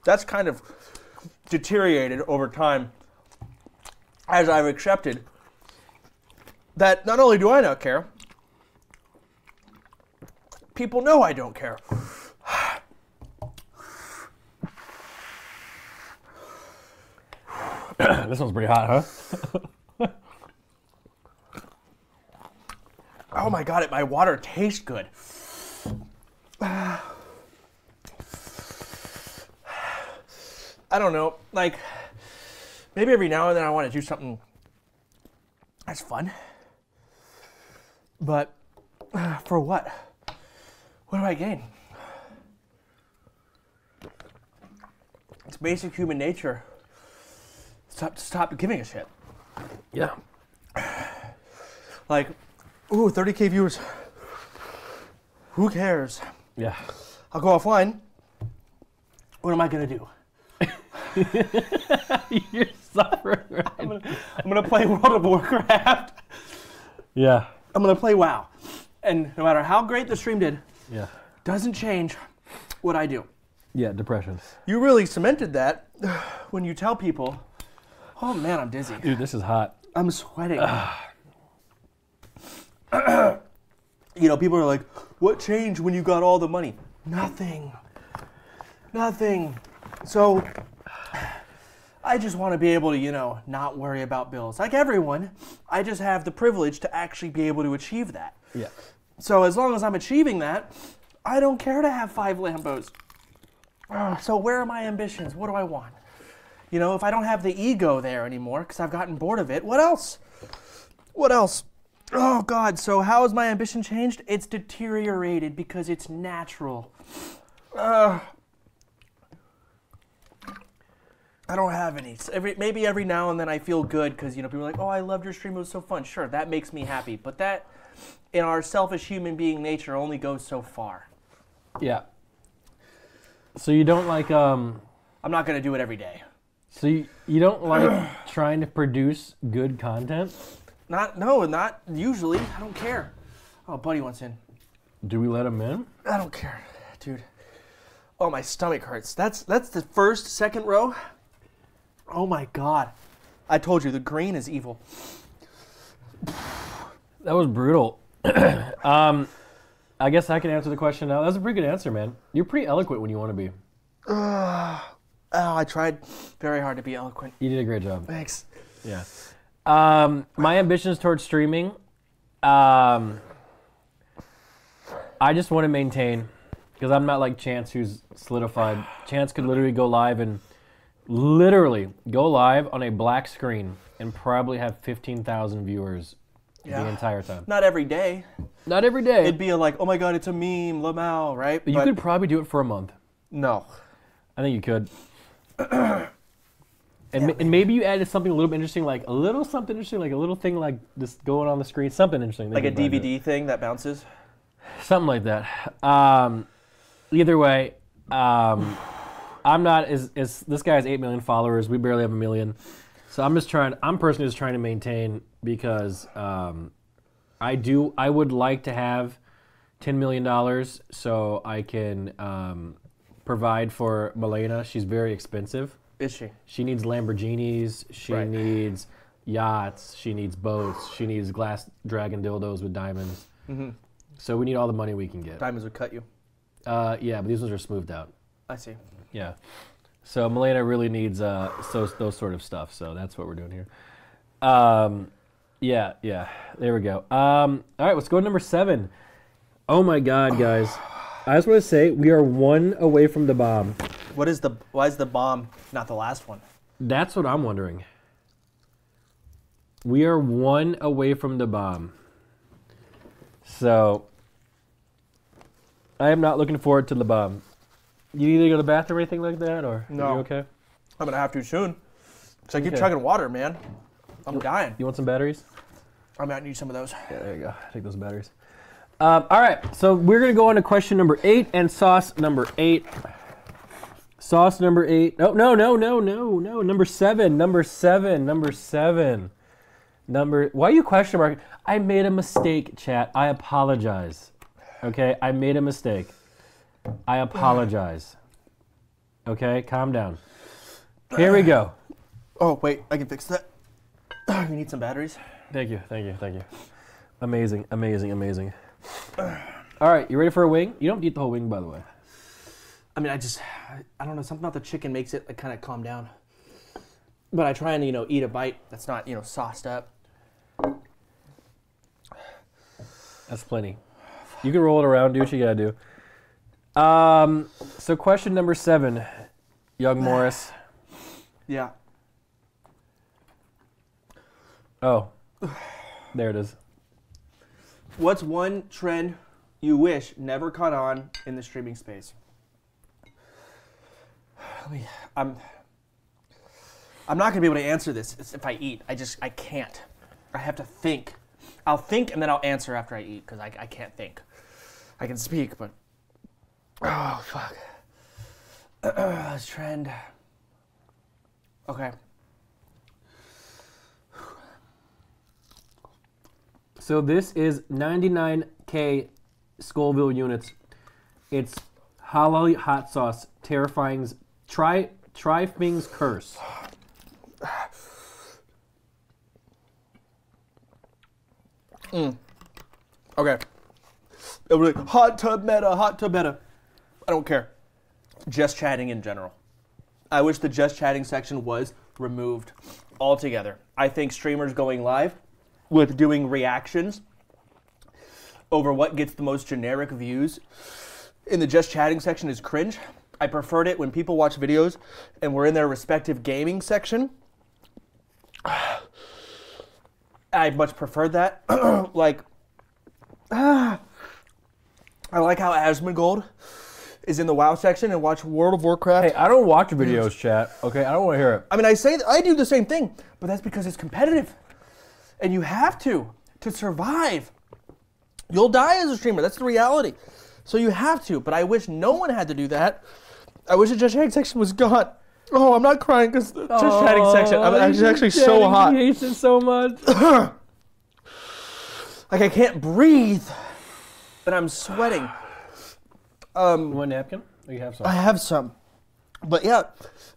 that's kind of deteriorated over time as I've accepted that not only do I not care, people know I don't care. This one's pretty hot, huh? Oh my God, my water tastes good. I don't know, like, maybe every now and then I want to do something that's fun. But for what? What do I gain? It's basic human nature. Stop giving a shit. Yeah. Like, ooh, 30K viewers. Who cares? Yeah. I'll go offline. What am I gonna do? You're suffering right I'm gonna play World of Warcraft. Yeah. I'm gonna play WoW. And no matter how great the stream did, doesn't change what I do. Yeah, depression. You really cemented that when you tell people, oh man, I'm dizzy. Dude, this is hot. I'm sweating. People are like, what changed when you got all the money? Nothing. So, I just want to be able to, not worry about bills. Like everyone, I just have the privilege to actually be able to achieve that. Yeah. So as long as I'm achieving that, I don't care to have 5 Lambos. So where are my ambitions? What do I want? If I don't have the ego there anymore because I've gotten bored of it, what else? What else? Oh God, so how has my ambition changed? It's deteriorated because it's natural. I don't have any. Maybe every now and then I feel good because, you know, people are like, oh, I loved your stream, it was so fun. Sure, that makes me happy. But that, in our selfish human being nature, only goes so far. Yeah. So you don't like, I'm not going to do it every day. So you don't like trying to produce good content? No, not usually. I don't care. Oh, buddy wants in. Do we let him in? I don't care, dude. Oh, my stomach hurts. That's the first, second row. Oh my God. I told you, the green is evil. That was brutal. I guess I can answer the question now. That was a pretty good answer, man. You're pretty eloquent when you want to be. I tried very hard to be eloquent. You did a great job. Thanks. Yeah. My ambitions towards streaming, I just want to maintain, because I'm not like Chance who's solidified. Chance could literally go live on a black screen and probably have 15,000 viewers the entire time. Not every day. Not every day. It'd be like, oh my God, it's a meme, Lamau, right? But you could probably do it for a month. No. I think you could. And maybe you added something a little bit interesting, like a little something interesting, like a little thing like this going on the screen, something interesting. Like a DVD thing that bounces? Something like that. Either way, I'm not as this guy has 8 million followers. We barely have 1 million. So I'm personally just trying to maintain because I would like to have $10 million so I can provide for Malena. She's very expensive. Is she? She needs Lamborghinis. She needs yachts. She needs boats. She needs glass dragon dildos with diamonds. Mm-hmm. So we need all the money we can get. Diamonds would cut you. Yeah, but these ones are smoothed out. I see. Yeah. So Malena really needs those sort of stuff. So that's what we're doing here. Yeah. There we go. All right, let's go to number 7. Oh my God, guys! I just want to say we are 1 away from the bomb. Why is the bomb not the last one? That's what I'm wondering. We are 1 away from the bomb. So I am not looking forward to the bomb. You need to go to the bathroom or anything like that, or no? Are you okay? I'm gonna have to soon. Cause I keep chugging water, man. I'm dying. You want some batteries? I might need some of those. Yeah, there you go. Take those batteries. All right, so we're gonna go on to question number 8 and sauce number 8. Sauce number 8. Oh, no. Number 7. Why are you question marking? I made a mistake, chat. I apologize. Okay, I made a mistake. I apologize. Okay, calm down. Here we go. Oh, wait, I can fix that. You need some batteries? Thank you. Amazing. All right, you ready for a wing? You don't eat the whole wing, by the way. I mean, I don't know, something about the chicken makes it like kind of calm down. But I try and, eat a bite that's not, sauced up. That's plenty. You can roll it around, do what you gotta do. So question number 7, young Morris. Yeah. Oh, there it is. What's one trend you wish never caught on in the streaming space? I'm not gonna be able to answer this if I eat. I can't. I have to think. I'll think and then I'll answer after I eat because I can't think. I can speak, but oh fuck. Trend. Okay. So this is 99K Scoville units. It's halal hot sauce, terrifying's Trifing's curse. Okay. It was like hot tub meta. I don't care. Just chatting in general. I wish the just chatting section was removed altogether. I think streamers going live with doing reactions over what gets the most generic views in the just chatting section is cringe. I preferred it when people watch videos and we're in their respective gaming section. I much preferred that. I like how Asmongold is in the WoW section and watch World of Warcraft. Hey, I don't watch videos, chat. Okay, I don't want to hear it. I mean, I do the same thing, but that's because it's competitive. And you have to survive. You'll die as a streamer. That's the reality. So you have to, but I wish no one had to do that. I wish the Just Chatting section was gone. Oh, I'm not crying because the Just Chatting section, it's actually so hot. He hates it so much. Like I can't breathe, but I'm sweating. You want a napkin? Oh, you have some. I have some. But yeah,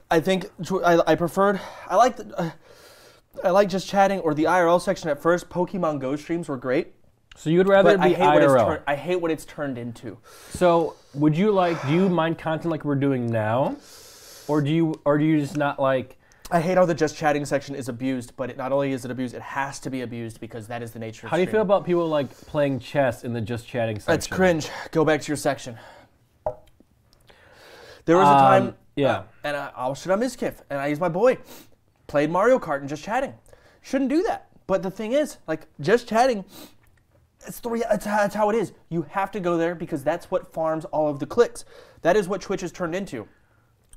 I think I preferred, I like Just Chatting or the IRL section at first. Pokemon Go streams were great. So you'd rather be IRL? I hate what it's turned into. So would you do you mind content like we're doing now? Or do you just not like... I hate how the Just Chatting section is abused, but not only is it abused, it has to be abused because that is the nature of How do you feel about people like playing chess in the Just Chatting section? That's cringe. Go back to your section. There was a time, and I'll shit on Mizkif, and I used my boy, played Mario Kart and Just Chatting. Shouldn't do that. But the thing is, like, Just Chatting, that's how it is. You have to go there because that's what farms all of the clicks. That is what Twitch has turned into.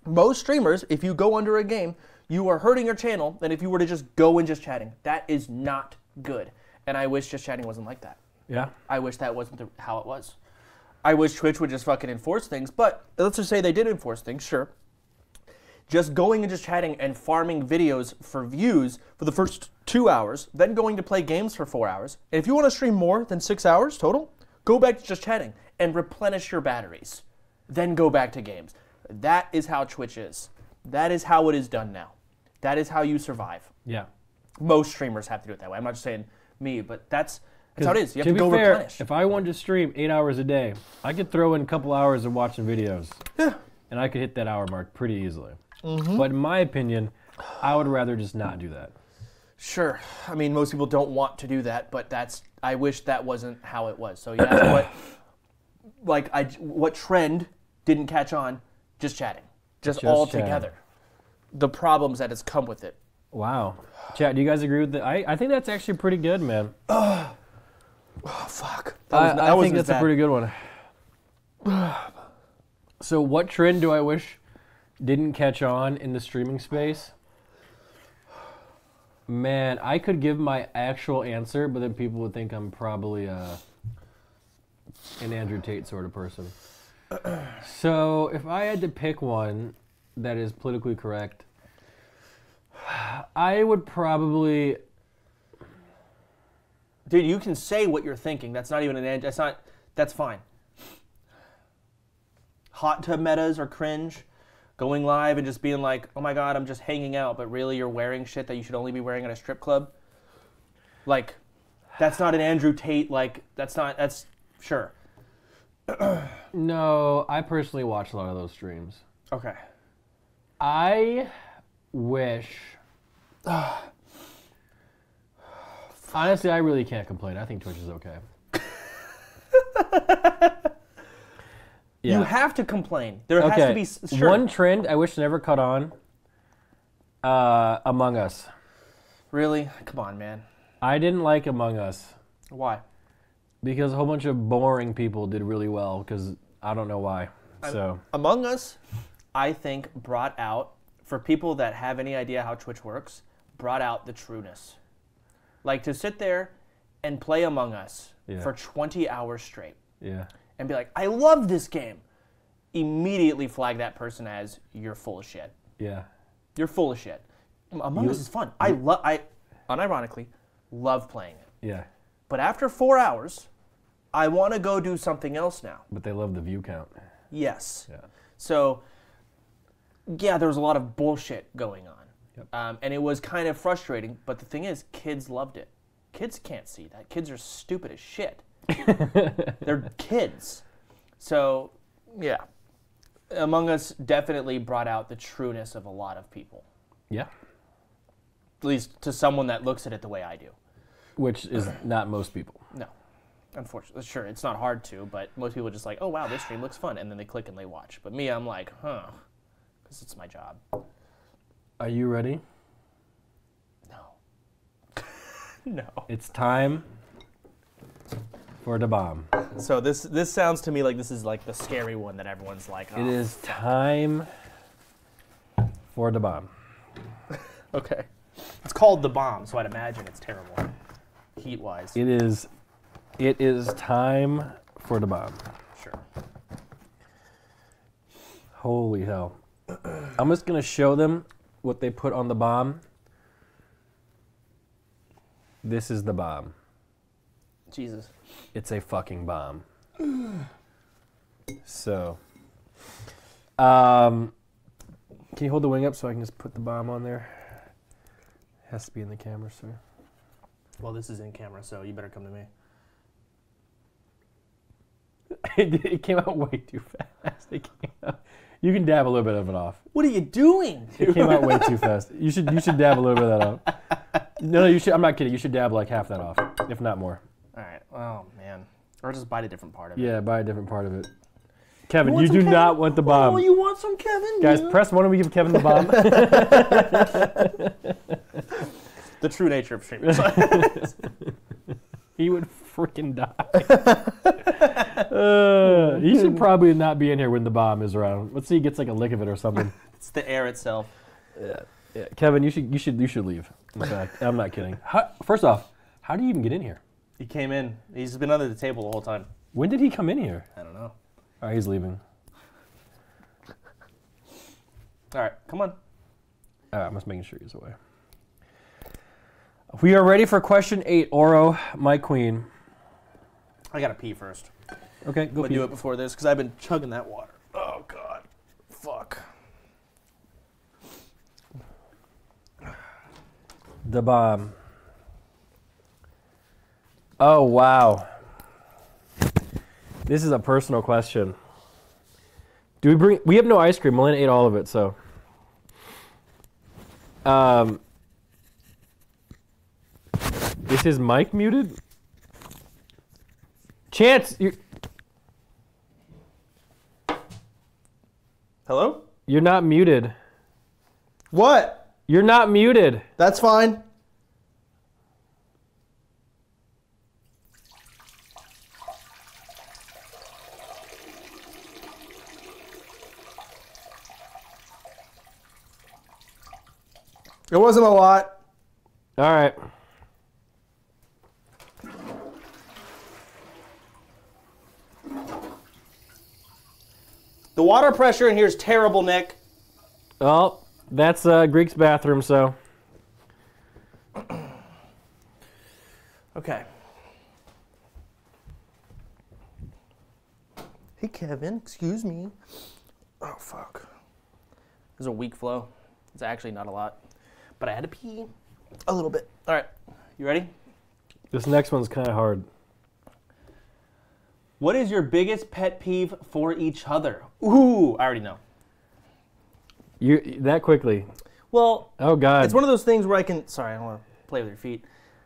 Most streamers, if you go under a game, you are hurting your channel than if you were to just go and Just Chatting. That is not good. And I wish Just Chatting wasn't like that. Yeah? I wish that wasn't how it was. I wish Twitch would just fucking enforce things, but let's just say they did enforce things, sure. Just going and Just Chatting and farming videos for views for the first 2 hours, then going to play games for 4 hours. And if you want to stream more than 6 hours total, go back to Just Chatting and replenish your batteries. Then go back to games. That is how Twitch is. That is how it is done now. That is how you survive. Yeah. Most streamers have to do it that way. I'm not just saying me, but that's how it is. You have to go replenish. If I wanted to stream 8 hours a day, I could throw in a couple hours of watching videos. Yeah. And I could hit that hour mark pretty easily. But in my opinion, I would rather just not do that. Sure. I mean, most people don't want to do that, but I wish that wasn't how it was. So yeah, what trend didn't catch on? Just Chatting. Just all together. The problems that has come with it. Wow. Chat, do you guys agree with that? I think that's actually pretty good, man. Oh, fuck. I think that's a pretty good one. So what trend do I wish didn't catch on in the streaming space? Man, I could give my actual answer, but then people would think I'm probably an Andrew Tate sort of person. So if I had to pick one that is politically correct, I would probably... Dude, you can say what you're thinking. That's not even that's fine. Hot tub metas are cringe. Going live and just being like, oh my god, I'm just hanging out, but really you're wearing shit that you should only be wearing at a strip club. Like, that's not an Andrew Tate, that's sure. No, I personally watch a lot of those streams. Okay. I wish... Honestly, I really can't complain. I think Twitch is okay. Yeah. You have to complain. There has to be... Sure. One trend I wish never caught on. Among Us. Really? Come on, man. I didn't like Among Us. Why? Because a whole bunch of boring people did really well, because I don't know why. So Among Us, I think, brought out, for people that have any idea how Twitch works, brought out the trueness. Like, to sit there and play Among Us for 20 hours straight. Yeah. And be like, I love this game. Immediately flag that person as, you're full of shit. Yeah. You're full of shit. Among Us is fun. I unironically love playing it. Yeah. But after 4 hours, I want to go do something else now. But they love the view count. Yes. Yeah. So, yeah, there was a lot of bullshit going on. Yep. And it was kind of frustrating. But the thing is, kids loved it. Kids can't see that. Kids are stupid as shit. They're kids. So, yeah. Among Us definitely brought out the trueness of a lot of people. Yeah. At least to someone that looks at it the way I do. Which is not most people. No. Unfortunately. Sure, it's not hard to, but most people are just like, oh, wow, this stream looks fun. And then they click and they watch. But me, I'm like, huh. Because it's my job. Are you ready? No. No. It's time for the bomb. So this sounds to me like this is like the scary one that everyone's like, oh. It is time for the bomb. Okay. It's called the bomb, so I'd imagine it's terrible, heat-wise. It is time for the bomb. Sure. Holy hell. I'm just going to show them what they put on the bomb. This is the bomb. Jesus. It's a fucking bomb. So, can you hold the wing up so I can just put the bomb on there? It has to be in the camera, sir. Well, this is in camera, so you better come to me. It came out way too fast. You can dab a little bit of it off. What are you doing? It came out way too fast. You should dab a little bit of that off. No, you should. I'm not kidding. You should dab like half that off, if not more. All right. Oh man. Or just bite a different part of it. Yeah, buy a different part of it. Kevin, You you want do some, not Kevin? want the bomb. Oh, you want some, Kevin? Guys, Yeah. press one and we give Kevin the bomb. The true nature of streamers. He would freaking die. He should probably not be in here when the bomb is around. Let's see, he gets like a lick of it or something. It's the air itself. Yeah. Kevin, you should leave. In fact, I'm not kidding. First off, how do you even get in here? He came in. He's been under the table the whole time. When did he come in here? I don't know. All right, he's leaving. All right, come on. All right, I'm just making sure he's away. We are ready for question 8. Oro, my queen. I gotta pee first. Okay, I'm go gonna pee. do it before this because I've been chugging that water. Oh God, fuck. The bomb. Oh, wow. This is a personal question. We have no ice cream. Malena ate all of it, so. Is his mic muted? Chance, Hello? you're not muted. What? You're not muted. That's fine. It wasn't a lot. All right. The water pressure in here is terrible, Nick. Oh, that's Greek's bathroom, so. Okay. Hey, Kevin, excuse me. Oh, fuck. This is a weak flow. It's actually not a lot. But I had to pee a little bit. All right, you ready? This next one's kind of hard. What is your biggest pet peeve for each other? Ooh, I already know. That quickly. Well, Oh, God. it's one of those things where I can... Sorry, I don't want to play with your feet.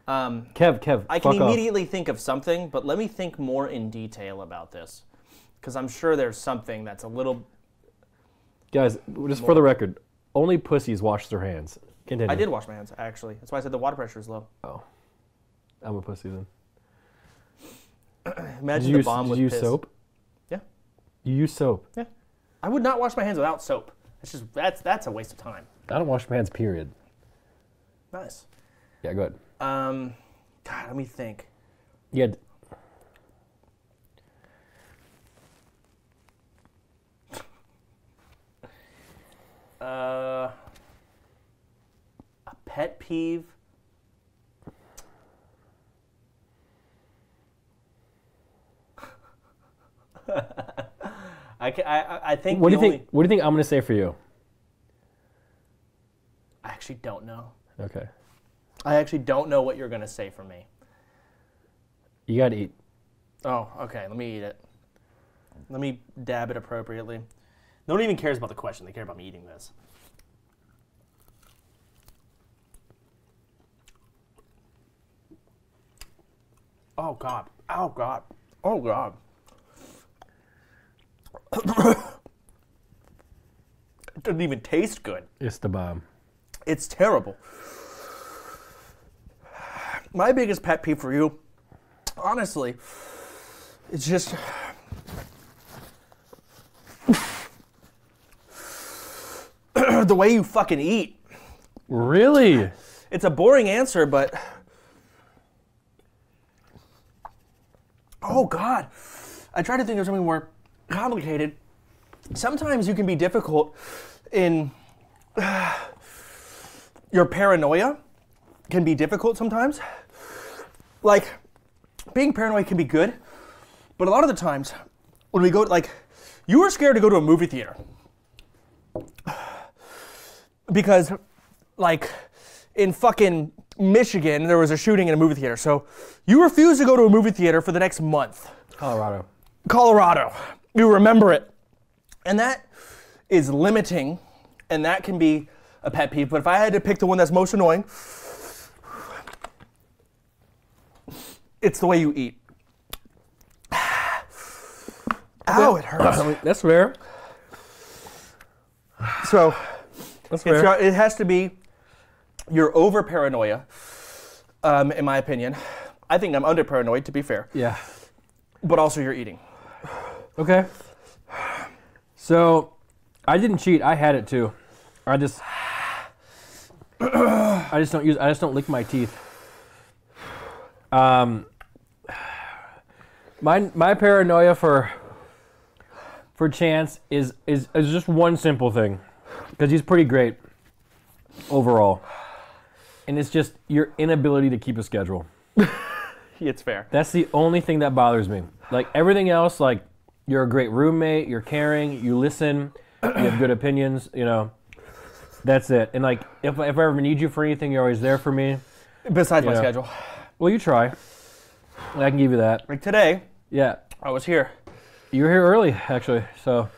Kev, I can fuck off. immediately think of something, but let me think more in detail about this. Because I'm sure there's something that's a little... Guys, just for the record, only pussies wash their hands. Continue. I did wash my hands, actually. That's why I said the water pressure is low. Oh. I'm a pussy then. Imagine the bomb with Did you use piss. soap? Yeah. You use soap? Yeah. I would not wash my hands without soap. That's a waste of time. I don't wash my hands, period. Nice. Yeah, go ahead. God, let me think. Yeah. A pet peeve. I think. What do you think? What do you think I'm gonna say for you? I actually don't know. Okay. I actually don't know what you're gonna say for me. You gotta eat. Oh, okay. Let me eat it. Let me dab it appropriately. No one even cares about the question. They care about me eating this. Oh, God. Oh, God. Oh, God. It doesn't even taste good. It's the bomb. It's terrible. My biggest pet peeve for you, honestly, it's just the way you fucking eat. Really? It's a boring answer, but oh God, I try to think of something more complicated. Sometimes you can be difficult in your paranoia can be difficult sometimes. Like, being paranoid can be good, but a lot of the times when we go, like, you were scared to go to a movie theater because, like, in fucking Michigan, there was a shooting in a movie theater. So you refused to go to a movie theater for the next month. Colorado. You remember it. And that is limiting, and that can be a pet peeve. But if I had to pick the one that's most annoying, it's the way you eat. Ow, it hurts. That's fair. So That's fair. it has to be your over paranoia, in my opinion. I think I'm under paranoid, to be fair. Yeah. But also your eating. Okay. So, I didn't cheat. I had it too. I just don't lick my teeth. My paranoia for Chance is just one simple thing, because he's pretty great overall, and it's just your inability to keep a schedule. It's fair. That's the only thing that bothers me. Like everything else, like you're a great roommate, you're caring, you listen, you have good opinions, you know. That's it. And like if I ever need you for anything, you're always there for me. Besides my schedule. Well, you try. I can give you that. Like today, Yeah. I was here. You were here early, actually. So,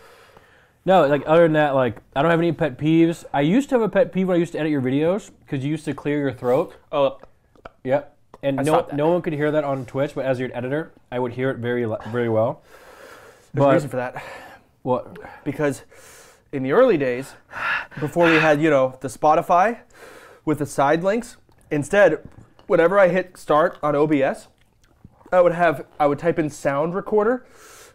no, like other than that, like I don't have any pet peeves. I used to have a pet peeve when I used to edit your videos because you used to clear your throat. Oh, Yep. And no one could hear that on Twitch, but as your editor, I would hear it very well. there's a reason for that. What? Because in the early days, before we had, the Spotify with the side links, instead, whenever I hit start on OBS, I would type in sound recorder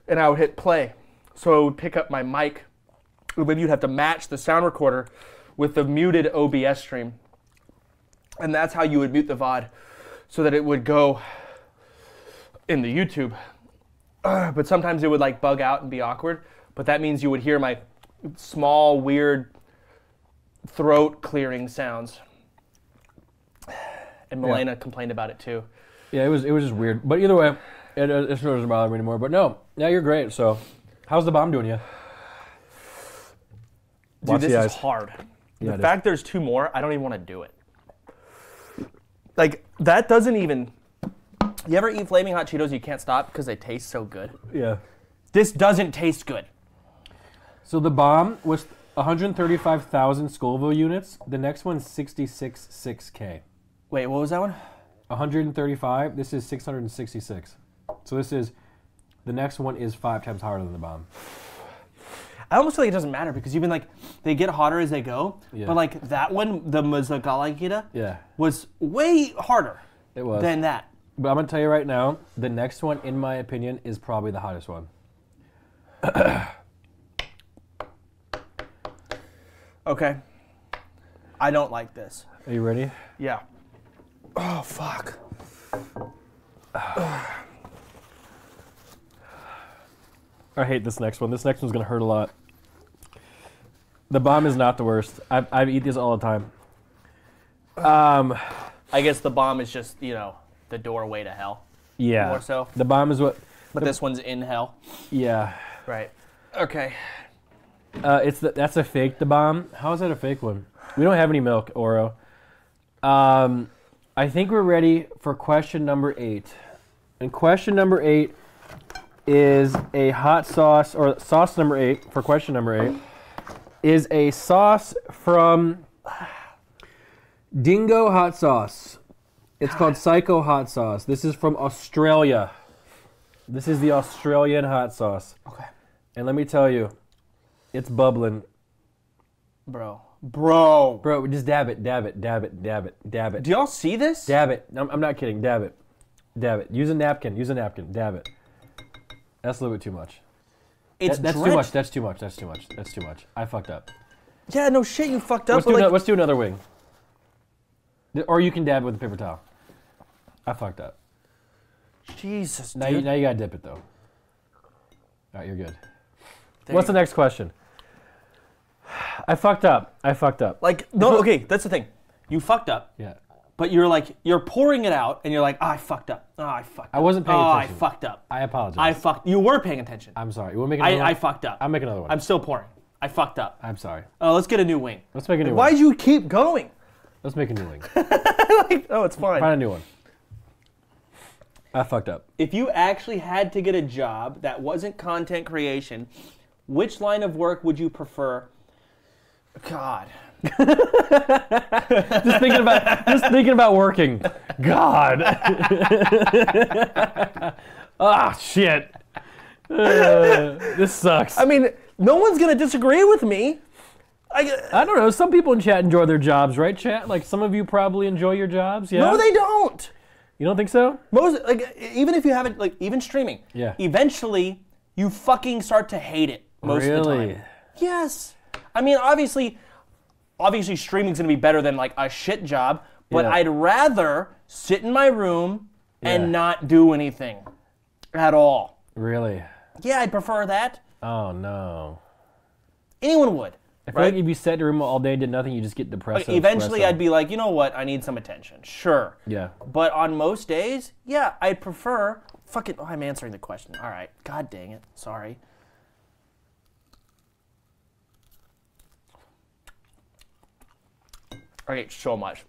and I would hit play. So it would pick up my mic. And then you'd have to match the sound recorder with the muted OBS stream. And that's how you would mute the VOD so that it would go in the YouTube. But sometimes it would like bug out and be awkward. But that means you would hear my small, weird throat clearing sounds. And Malena complained about it too. Yeah, it was just weird. But either way, it doesn't bother me anymore. But no, yeah, you're great. So, how's the bomb doing you? Dude, this is hard. Yeah, the fact there's two more, I don't even want to do it. Like, that doesn't even... You ever eat Flaming Hot Cheetos you can't stop because they taste so good? Yeah. This doesn't taste good. So the bomb was 135,000 Scoville units. The next one's 66.6K. Wait, what was that one? 135. This is 666. So the next one is 5 times harder than the bomb. I almost feel like it doesn't matter because even like they get hotter as they go. Yeah. But like that one, the Mazagalagita, was way harder than that. But I'm going to tell you right now, the next one, in my opinion, is probably the hottest one. Okay. I don't like this. Are you ready? Yeah. Oh, fuck. I hate this next one. This next one's going to hurt a lot. The bomb is not the worst. I eat these all the time. I guess the bomb is just, the doorway to hell. Yeah. More so. The bomb is what... But this one's in hell. Yeah. Right. Okay. That's a fake, the bomb. How is that a fake one? We don't have any milk, Oro. I think we're ready for question number 8. And question number 8 is a hot sauce, or sauce number 8 for question number 8, is a sauce from Dingo Hot Sauce. It's called Psycho Hot Sauce. This is from Australia. This is the Australian hot sauce. Okay. And let me tell you, it's bubbling. Bro. Bro. Bro, just dab it, dab it, dab it, dab it, dab it. Do y'all see this? Dab it. I'm not kidding. Dab it. Dab it. Use a napkin. Use a napkin. Dab it. That's a little bit too much. It's that's too much. That's too much. That's too much. That's too much. I fucked up. Yeah, no shit, you fucked up. Let's do another wing. Or you can dab it with a paper towel. I fucked up. Jesus, now dude. You gotta dip it though. All right, you're good. What's the next question? I fucked up. I fucked up. Like, no, okay, that's the thing. You fucked up. Yeah. But you're pouring it out, and you're like, I fucked up. Oh, I fucked up. I wasn't paying attention. I fucked up. I apologize. You were paying attention. I'm sorry. You want to make another one? I fucked up. I'll make another one. I'm still pouring. I fucked up. I'm sorry. Let's get a new wing. Let's make a new one. Why'd you keep going? Let's make a new wing. Oh, it's fine. Find a new one. I fucked up. If you actually had to get a job that wasn't content creation, which line of work would you prefer? God. just thinking about working. God. Shit. This sucks. I mean, no one's gonna disagree with me. I don't know. Some people in chat enjoy their jobs, right, chat? Like some of you probably enjoy your jobs. Yeah. No, they don't. You don't think so? Most even if you haven't even streaming. Yeah. Eventually, you fucking start to hate it most of the time. Yes. I mean, obviously streaming's gonna be better than like a shit job, but I'd rather sit in my room and not do anything at all. Really? Yeah, I'd prefer that. Oh no. Anyone would. I feel like if you sat in your room all day and did nothing, you just get depressed. Like, eventually, I'd be like, you know what? I need some attention. Sure. Yeah. But on most days, yeah, I'd prefer. Fucking. Oh, I'm answering the question. All right. God dang it. Sorry. I ate so much.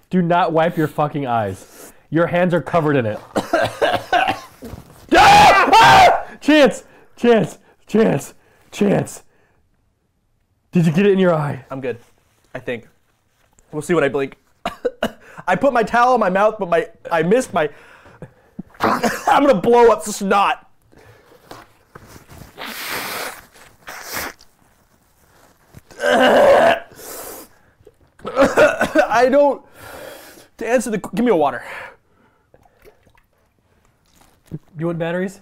Do not wipe your fucking eyes. Your hands are covered in it. Chance! Did you get it in your eye? I'm good. I think. We'll see when I blink. I put my towel in my mouth, but I missed my... I'm gonna blow up snot. I don't... To answer the... Give me a water. You want batteries?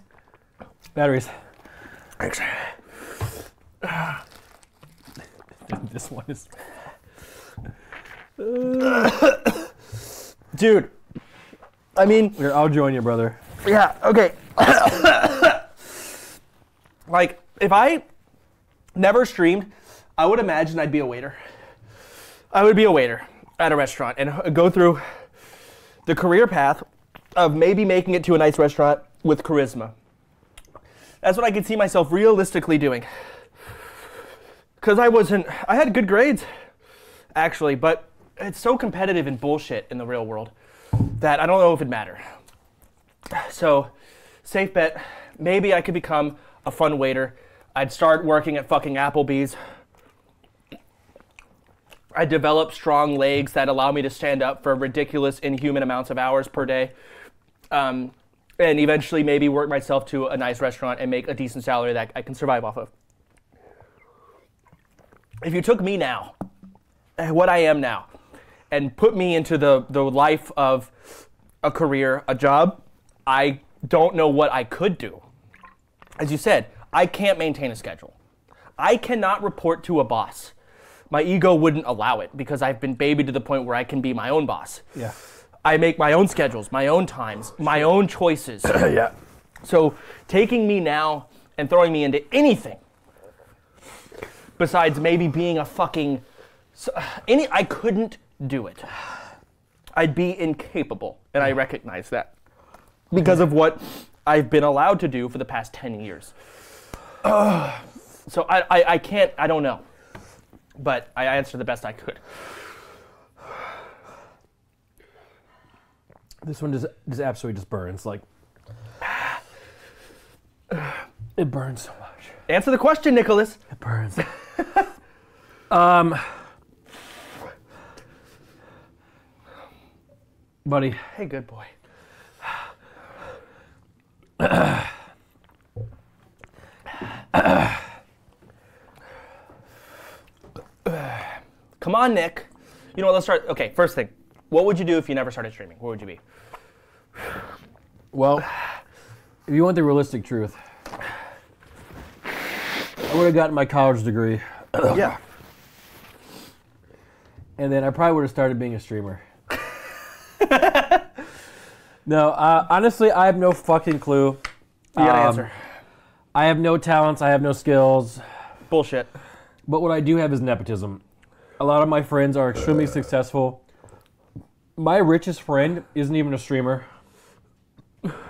Batteries. Thanks. This one is... Dude. I mean... Here, I'll join you, brother. Yeah, okay. Like, if I never streamed, I would imagine I'd be a waiter. I would be a waiter at a restaurant and go through the career path of maybe making it to a nice restaurant with charisma. That's what I could see myself realistically doing. Because I had good grades, actually, but it's so competitive and bullshit in the real world that I don't know if it'd matter. So, safe bet, maybe I could become a fun waiter. I'd start working at fucking Applebee's. I'd develop strong legs that allow me to stand up for ridiculous, inhuman amounts of hours per day. And eventually maybe work myself to a nice restaurant and make a decent salary that I can survive off of. If you took me now, what I am now, and put me into the life of a career, a job, I don't know what I could do. As you said, I can't maintain a schedule. I cannot report to a boss. My ego wouldn't allow it because I've been babied to the point where I can be my own boss. Yeah. I make my own schedules, my own times, my own choices. Yeah. So taking me now and throwing me into anything besides maybe being a fucking... I couldn't do it. I'd be incapable, and I recognize that because of what I've been allowed to do for the past 10 years. So I can't, I don't know. But I answered the best I could. This one just absolutely just burns. Like, it burns so much. Answer the question, Nicholas. It burns. Buddy. Hey, good boy. Come on, Nick. You know what, let's start. Okay, first thing. What would you do if you never started streaming? Where would you be? Well, if you want the realistic truth, I would have gotten my college degree. Yeah. And then I probably would have started being a streamer. No, honestly, I have no fucking clue. You gotta answer. I have no talents. I have no skills. Bullshit. But what I do have is nepotism. A lot of my friends are extremely successful. My richest friend isn't even a streamer.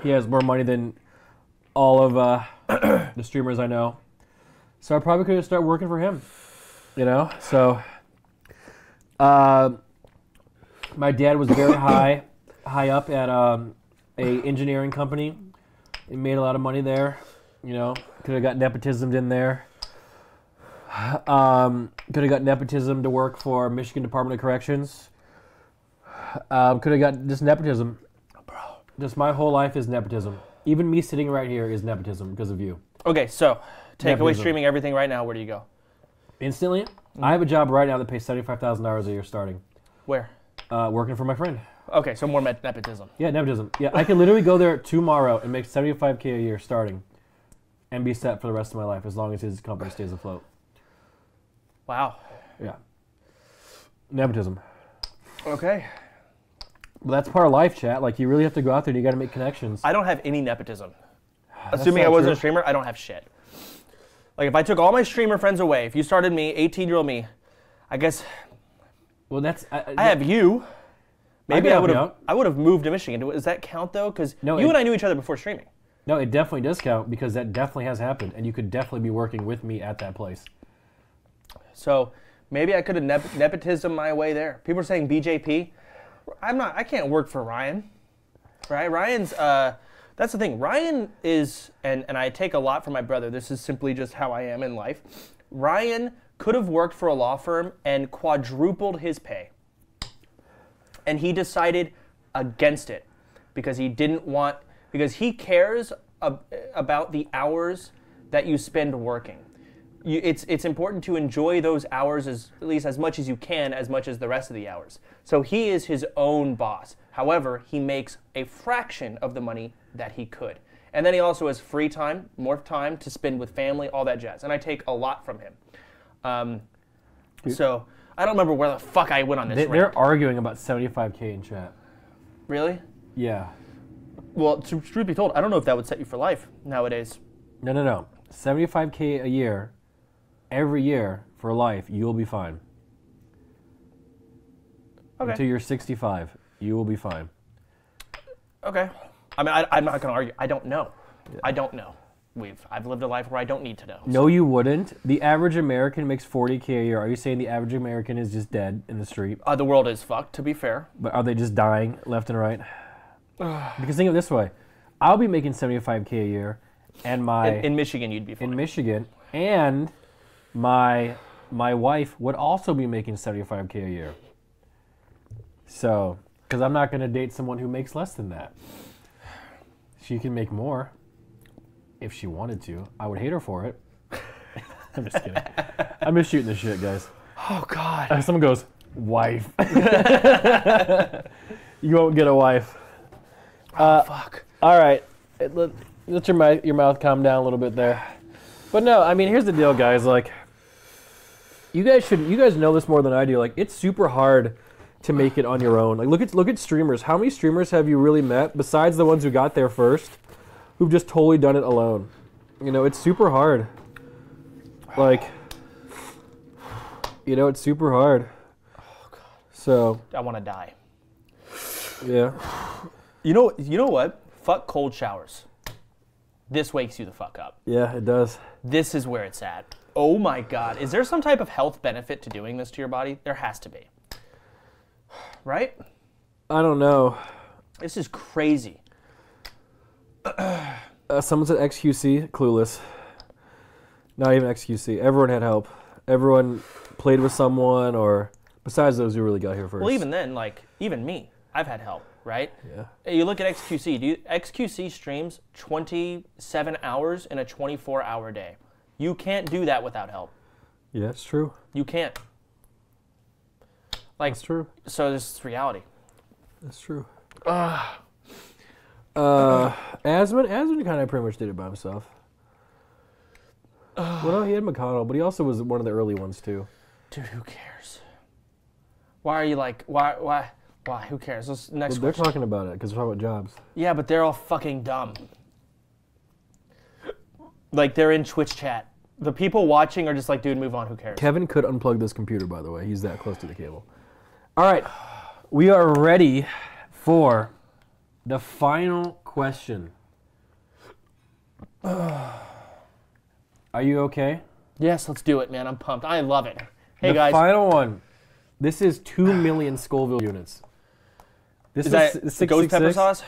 He has more money than all of the streamers I know. So I probably could start working for him. You know? So, my dad was very high up at a engineering company. He made a lot of money there. You know? Could have got nepotism in there. Could have got nepotism to work for Michigan Department of Corrections. Could have got just nepotism. Bro, just my whole life is nepotism. Even me sitting right here is nepotism because of you. Okay, so take away streaming everything right now. Where do you go? Instantly? I have a job right now that pays $75,000 a year starting. Where? Working for my friend. Okay, so more nepotism. Yeah, nepotism. Yeah, I could literally go there tomorrow and make $75K a year starting and be set for the rest of my life as long as his company stays afloat. Wow. Yeah. Nepotism. Okay. But that's part of life, chat. Like, you really have to go out there and you got to make connections. I don't have any nepotism. Assuming I wasn't a streamer, I don't have shit. Like, if I took all my streamer friends away, if you started me, 18-year-old me, I guess... Well, that's... I have you. Maybe I would have moved to Michigan. Does that count, though? Because you and I knew each other before streaming. No, it definitely does count because that definitely has happened. And you could definitely be working with me at that place. So maybe I could have nepotism my way there. People are saying BJP. I can't work for Ryan. Right? Ryan's... That's the thing. Ryan is, and I take a lot from my brother. This is simply just how I am in life. Ryan could have worked for a law firm and quadrupled his pay. And he decided against it because he cares about the hours that you spend working. It's important to enjoy those hours at least as much as you can, as much as the rest of the hours. So he is his own boss. However, he makes a fraction of the money that he could. And then he also has free time, more time to spend with family, all that jazz. And I take a lot from him. So I don't remember where the fuck I went on this. They're arguing about $75K in chat. Really? Yeah. Well, truth be told, I don't know if that would set you for life nowadays. No. $75K a year, every year for life, you'll be fine. Okay. Until you're 65, you will be fine. Okay. I mean, I'm not going to argue. I don't know. Yeah. I don't know. I've lived a life where I don't need to know. No, so. You wouldn't. The average American makes $40K a year. Are you saying the average American is just dead in the street? The world is fucked, to be fair. But are they just dying left and right? Because think of it this way. I'll be making $75K a year, and my... In Michigan, you'd be fine. In Michigan, and my wife would also be making $75K a year. So, because I'm not going to date someone who makes less than that. She can make more if she wanted to. I would hate her for it. I'm just kidding. I'm just shooting the shit, guys. Oh, God. Someone goes, wife. You won't get a wife. Fuck. All right. Let your mouth calm down a little bit there. But no, I mean, here's the deal, guys. Like, you guys know this more than I do. Like, it's super hard to make it on your own. Like, look at streamers. How many streamers have you really met besides the ones who got there first, who've just totally done it alone? You know, it's super hard. Like, you know, it's super hard. Oh, God. So I want to die. Yeah. You know what? Fuck cold showers. This wakes you the fuck up. Yeah, it does. This is where it's at. Oh my God. Is there some type of health benefit to doing this to your body? There has to be. Right? I don't know. This is crazy. Someone said XQC, clueless. Not even XQC. Everyone had help. Everyone played with someone, or besides those who really got here first. Well, even then, like, even me, I've had help, right? Yeah. You look at XQC. XQC streams 27 hours in a 24-hour day. You can't do that without help. Yeah, it's true. You can't. Like, That's true. So this is reality. That's true. Asman kind of pretty much did it by himself. Well, no, he had McConnell, but he also was one of the early ones too. Dude, who cares? Why are you like, why? Who cares? Let's, next Well, they're question. talking about it because they're talking about jobs. Yeah, but they're all fucking dumb. Like, they're in Twitch chat. The people watching are just like, dude, move on, who cares? Kevin could unplug this computer, by the way. He's that close to the cable. All right, we are ready for the final question. Are you okay? Yes, let's do it, man. I'm pumped. I love it. Hey, the guys. final one. This is 2 million Scoville units. This Is that ghost pepper 666. sauce?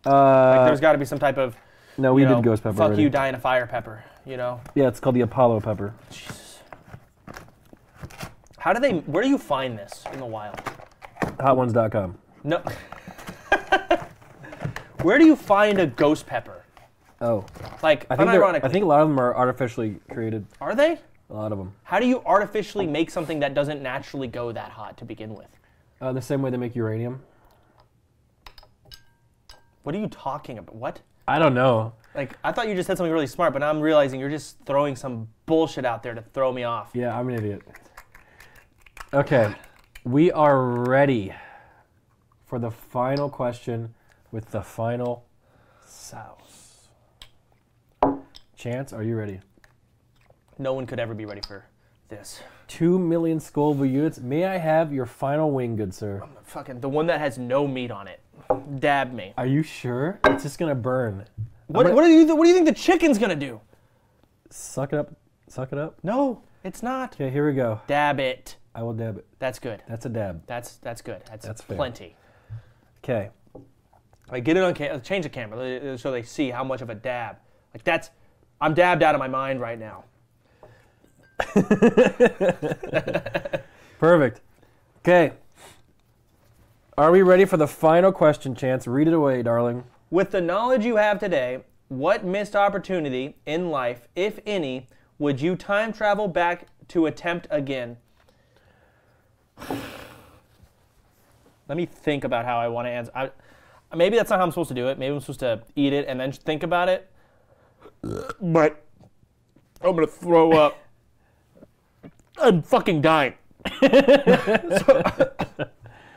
Like, there's got to be some type of, No, we you know, did ghost pepper fuck already. you, die in a fire pepper, you know? Yeah, it's called the Apollo pepper. Jesus. Where do you find this in the wild? Hotones.com. No. Where do you find a ghost pepper? Oh. Like, I think unironically. I think a lot of them are artificially created. Are they? A lot of them. How do you artificially make something that doesn't naturally go that hot to begin with? The same way they make uranium. What are you talking about? What? I don't know. Like, I thought you just said something really smart, but now I'm realizing you're just throwing some bullshit out there to throw me off. Yeah, I'm an idiot. Okay. We are ready for the final question with the final sauce. Chance, are you ready? No one could ever be ready for this. 2 million Scoville units. May I have your final wing, good sir? Fucking the one that has no meat on it. Dab me. Are you sure? It's just gonna burn. What do you think the chicken's gonna do? Suck it up. Suck it up. No, it's not. Okay, here we go. Dab it. I will dab it. That's good. That's a dab. That's good. That's fair. plenty. Okay. Like, get it on camera. Change the camera so they see how much of a dab. Like, that's. I'm dabbed out of my mind right now. Perfect. Okay. Are we ready for the final question, Chance? Read it away, darling. With the knowledge you have today, what missed opportunity in life, if any, would you time travel back to attempt again? Let me think about how I want to answer. Maybe that's not how I'm supposed to do it. Maybe I'm supposed to eat it and then think about it. But I'm going to throw up. I'm fucking dying.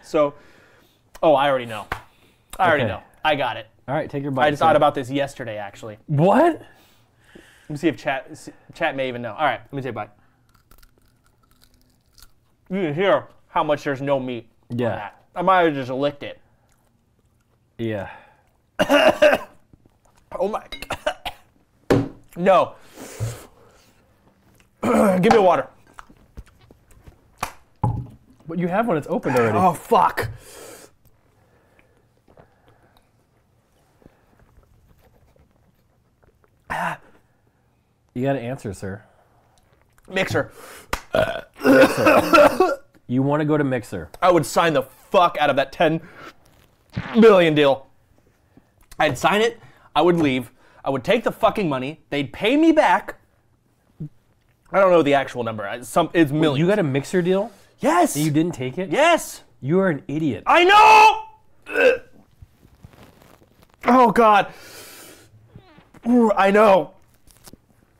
So, oh, I already know. I already know. I got it. All right, take your bite. I just thought about this yesterday, actually. What? Let me see if chat may even know. All right, let me take a bite. You can hear how much there's no meat on Yeah. that. I might have just licked it. Yeah. Oh my God. No. Give me water. But you have one. It's opened already. Oh, fuck. You got to answer, sir. Mixer. You want to go to Mixer. I would sign the fuck out of that 10 million deal. I'd sign it. I would leave. I would take the fucking money. They'd pay me back. I don't know the actual number. It's millions. You got a Mixer deal? Yes. And you didn't take it? Yes. You are an idiot. I know. Oh God. I know.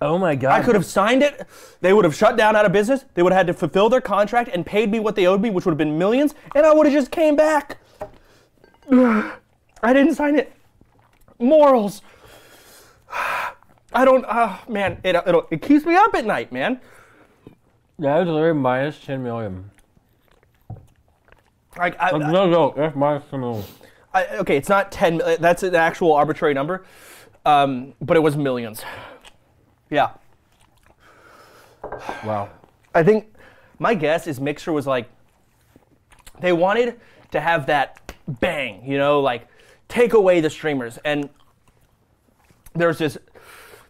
Oh my God. I could have signed it. They would have shut down out of business. They would have had to fulfill their contract and paid me what they owed me, which would have been millions, and I would have just came back. I didn't sign it. Morals. I don't. Man, it keeps me up at night, man. Yeah, it's literally minus 10 million. Like, No, that's minus 10 million. okay, it's not 10. That's an actual arbitrary number, but it was millions. Yeah. Wow. I think my guess is Mixer was like, they wanted to have that bang, you know, like take away the streamers. And there's this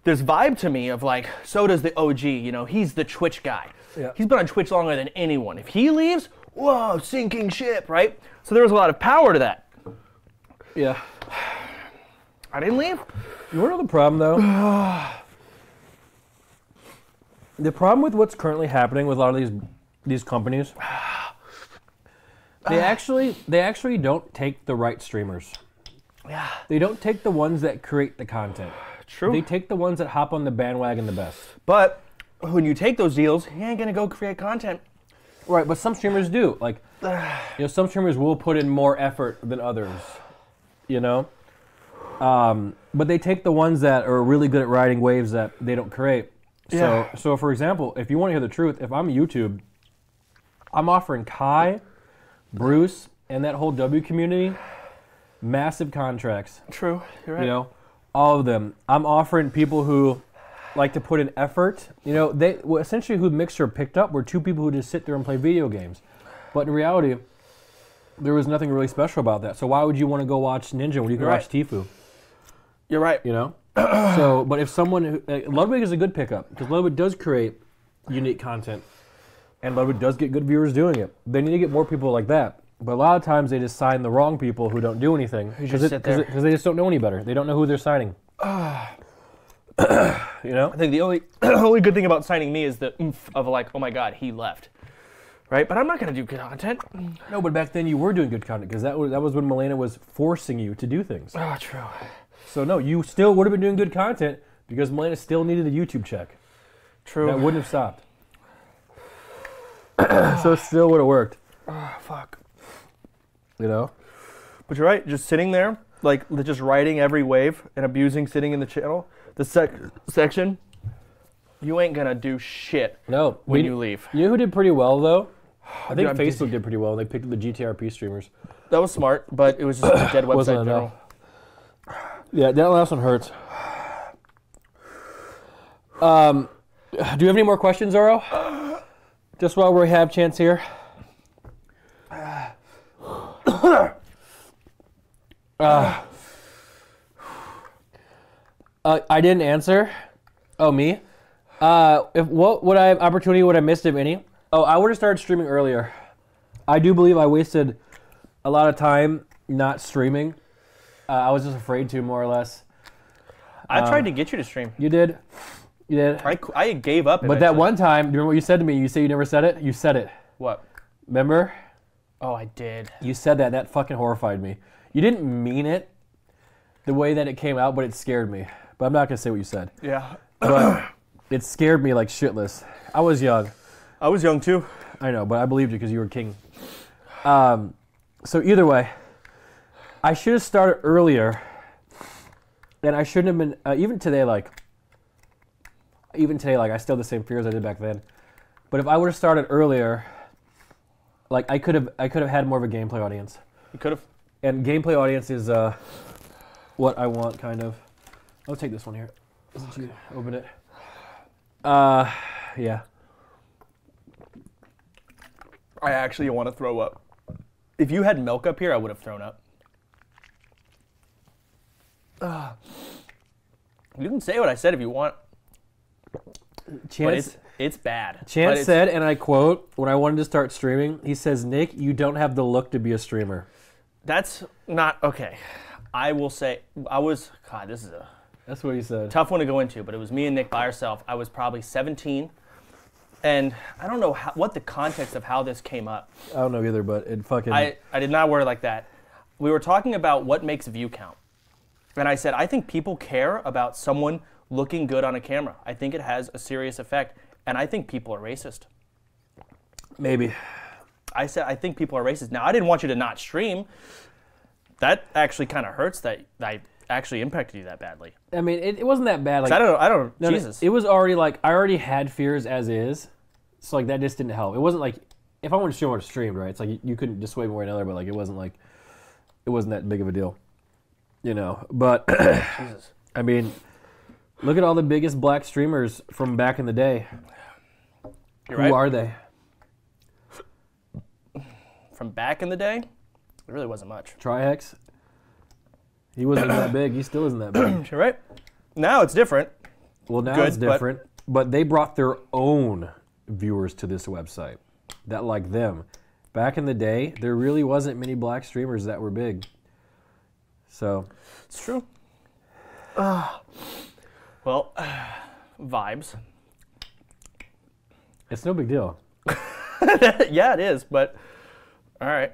vibe to me of like, so does the OG, you know, he's the Twitch guy. Yeah. He's been on Twitch longer than anyone. If he leaves, whoa, sinking ship, right? So there was a lot of power to that. Yeah. I didn't leave. You want to know the problem, though? The problem with what's currently happening with a lot of these companies, they actually don't take the right streamers. Yeah. They don't take the ones that create the content. True. They take the ones that hop on the bandwagon the best. But when you take those deals, you ain't gonna go create content. Right, but some streamers do. Like, some streamers will put in more effort than others. But they take the ones that are really good at riding waves that they don't create. Yeah. So for example, if you want to hear the truth, if I'm YouTube, I'm offering Kai, Bruce, and that whole W community massive contracts. True, you're right. All of them. I'm offering people who like to put in effort. Essentially who Mixer picked up were two people who just sit there and play video games. But in reality, there was nothing really special about that. So why would you want to go watch Ninja when you can watch Tfue? You're right. But if someone Ludwig is a good pickup because Ludwig does create unique content, and Ludwig does get good viewers doing it. They need to get more people like that. But a lot of times they just sign the wrong people who don't do anything because they just don't know any better. They don't know who they're signing. I think the only good thing about signing me is the oomph of like, oh my god, he left. Right? But I'm not going to do good content. No, but back then you were doing good content because that was when Malena was forcing you to do things. Oh, true. So no, you still would have been doing good content because Malena still needed a YouTube check. True. That wouldn't have stopped. So it still would have worked. Oh, fuck. But you're right. Just sitting there, like just riding every wave and abusing sitting in the channel, the section, you ain't going to do shit when you leave. You know who did pretty well, though? I think Dude, Facebook did pretty well. They picked up the GTRP streamers. That was smart, but it was just a dead website in general. Yeah, that last one hurts. Do you have any more questions, Oro? Just while we have chance here. I didn't answer. Oh, me? What would I have opportunity would I missed, if any? Oh, I would have started streaming earlier. I do believe I wasted a lot of time not streaming. I was just afraid to, more or less. I tried to get you to stream. You did. You did. I gave up. But that one time, do you remember what you said to me? You say you never said it? You said it. What? Remember? Oh, I did. You said that. That fucking horrified me. You didn't mean it the way that it came out, but it scared me. But I'm not going to say what you said. Yeah. But it scared me like shitless. I was young. I was young too. I know, but I believed you because you were king. So either way, I should have started earlier, and I shouldn't have been, even today, I still have the same fears I did back then. But if I would have started earlier, I could have had more of a gameplay audience. You could have. And gameplay audience is what I want, kind of. I'll take this one here. Since you open it. Yeah. I actually want to throw up. If you had milk up here, I would have thrown up. You can say what I said if you want. Chance, but it's bad. Chance said, and I quote, when I wanted to start streaming, he says, Nick, you don't have the look to be a streamer. That's not, okay. I will say, God, this is a... That's what he said. Tough one to go into, but it was me and Nick by ourselves. I was probably 17, and I don't know what the context of how this came up. I don't know either, but it fucking... I did not word it like that. We were talking about what makes view count. And I said, I think people care about someone looking good on a camera. I think it has a serious effect, and I think people are racist. Maybe. I said, I think people are racist. Now, I didn't want you to not stream. That actually kind of hurts that I actually impacted you that badly. I mean, it wasn't that bad. I don't know, Jesus. It was already I already had fears as is, so that just didn't help. It wasn't if I wanted to stream, I would have streamed, right? It's you couldn't dissuade me one way or another, but it wasn't that big of a deal. But Jesus. I mean, look at all the biggest black streamers from back in the day. Who are they? From back in the day, it really wasn't much. Trihex. He wasn't even that big. He still isn't that big. You're right. Now it's different. Well, now it's different. But they brought their own viewers to this website that like them. Back in the day, there really wasn't many black streamers that were big. So it's true. Well, vibes. It's no big deal. Yeah, it is, but all right.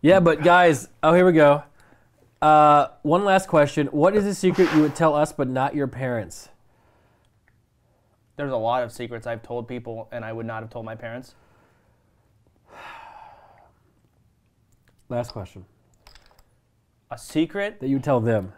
Yeah, but guys, here we go. One last question. What is a secret you would tell us but not your parents? There's a lot of secrets I've told people and I would not have told my parents. Last question. A secret? That you tell them.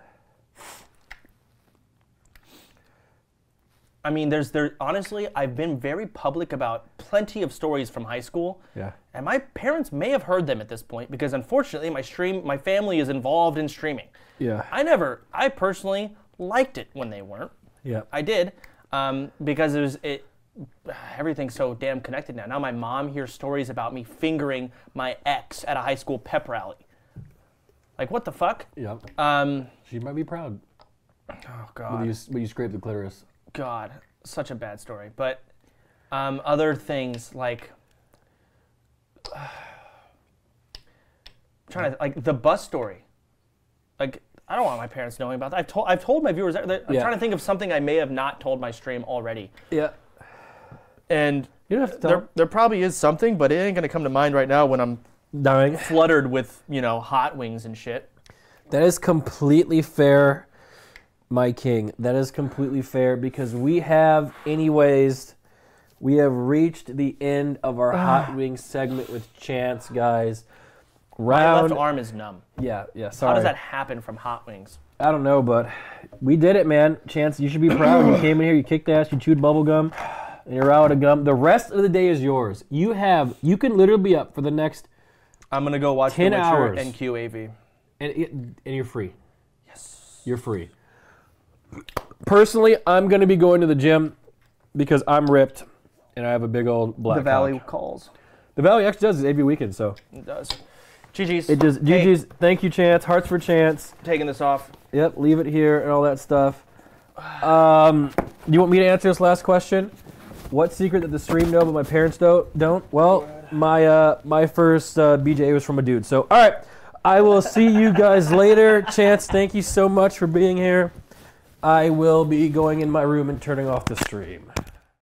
I mean, honestly, I've been very public about plenty of stories from high school. Yeah. And my parents may have heard them at this point because unfortunately my family is involved in streaming. Yeah. I personally liked it when they weren't. Yeah. I did. Because everything's so damn connected now. Now my mom hears stories about me fingering my ex at a high school pep rally. Like, what the fuck? Yeah. She might be proud. Oh, God. When you scrape the clitoris. God, such a bad story. But other things like, like the bus story. Like, I don't want my parents knowing about that. I've told my viewers that. I'm trying to think of something I may have not told my stream already. Yeah. And you don't have to tell. There probably is something, but it ain't gonna come to mind right now when I'm dying, fluttered with hot wings and shit. That is completely fair, my king. That is completely fair because we have reached the end of our hot wings segment with Chance, guys. My left arm is numb. Yeah, sorry. How does that happen from hot wings? I don't know, but we did it, man. Chance, you should be proud. You came in here, you kicked ass, you chewed bubble gum, and you're out of gum. The rest of the day is yours. You can literally be up for the next I'm going to go watch 10 The Witcher hours. and QAV. And you're free. Yes. You're free. Personally, I'm going to be going to the gym because I'm ripped and I have a big old black The Valley cock. calls. The Valley actually does it every weekend, so. It does. GG's. It does. Hey, GG's. Thank you, Chance. Hearts for Chance. taking this off. Yep, leave it here and all that stuff. Do you want me to answer this last question? What secret that the stream know but my parents don't? Well, my first BJ was from a dude. So, all right. I will see you guys later. Chance, thank you so much for being here. I will be going in my room and turning off the stream.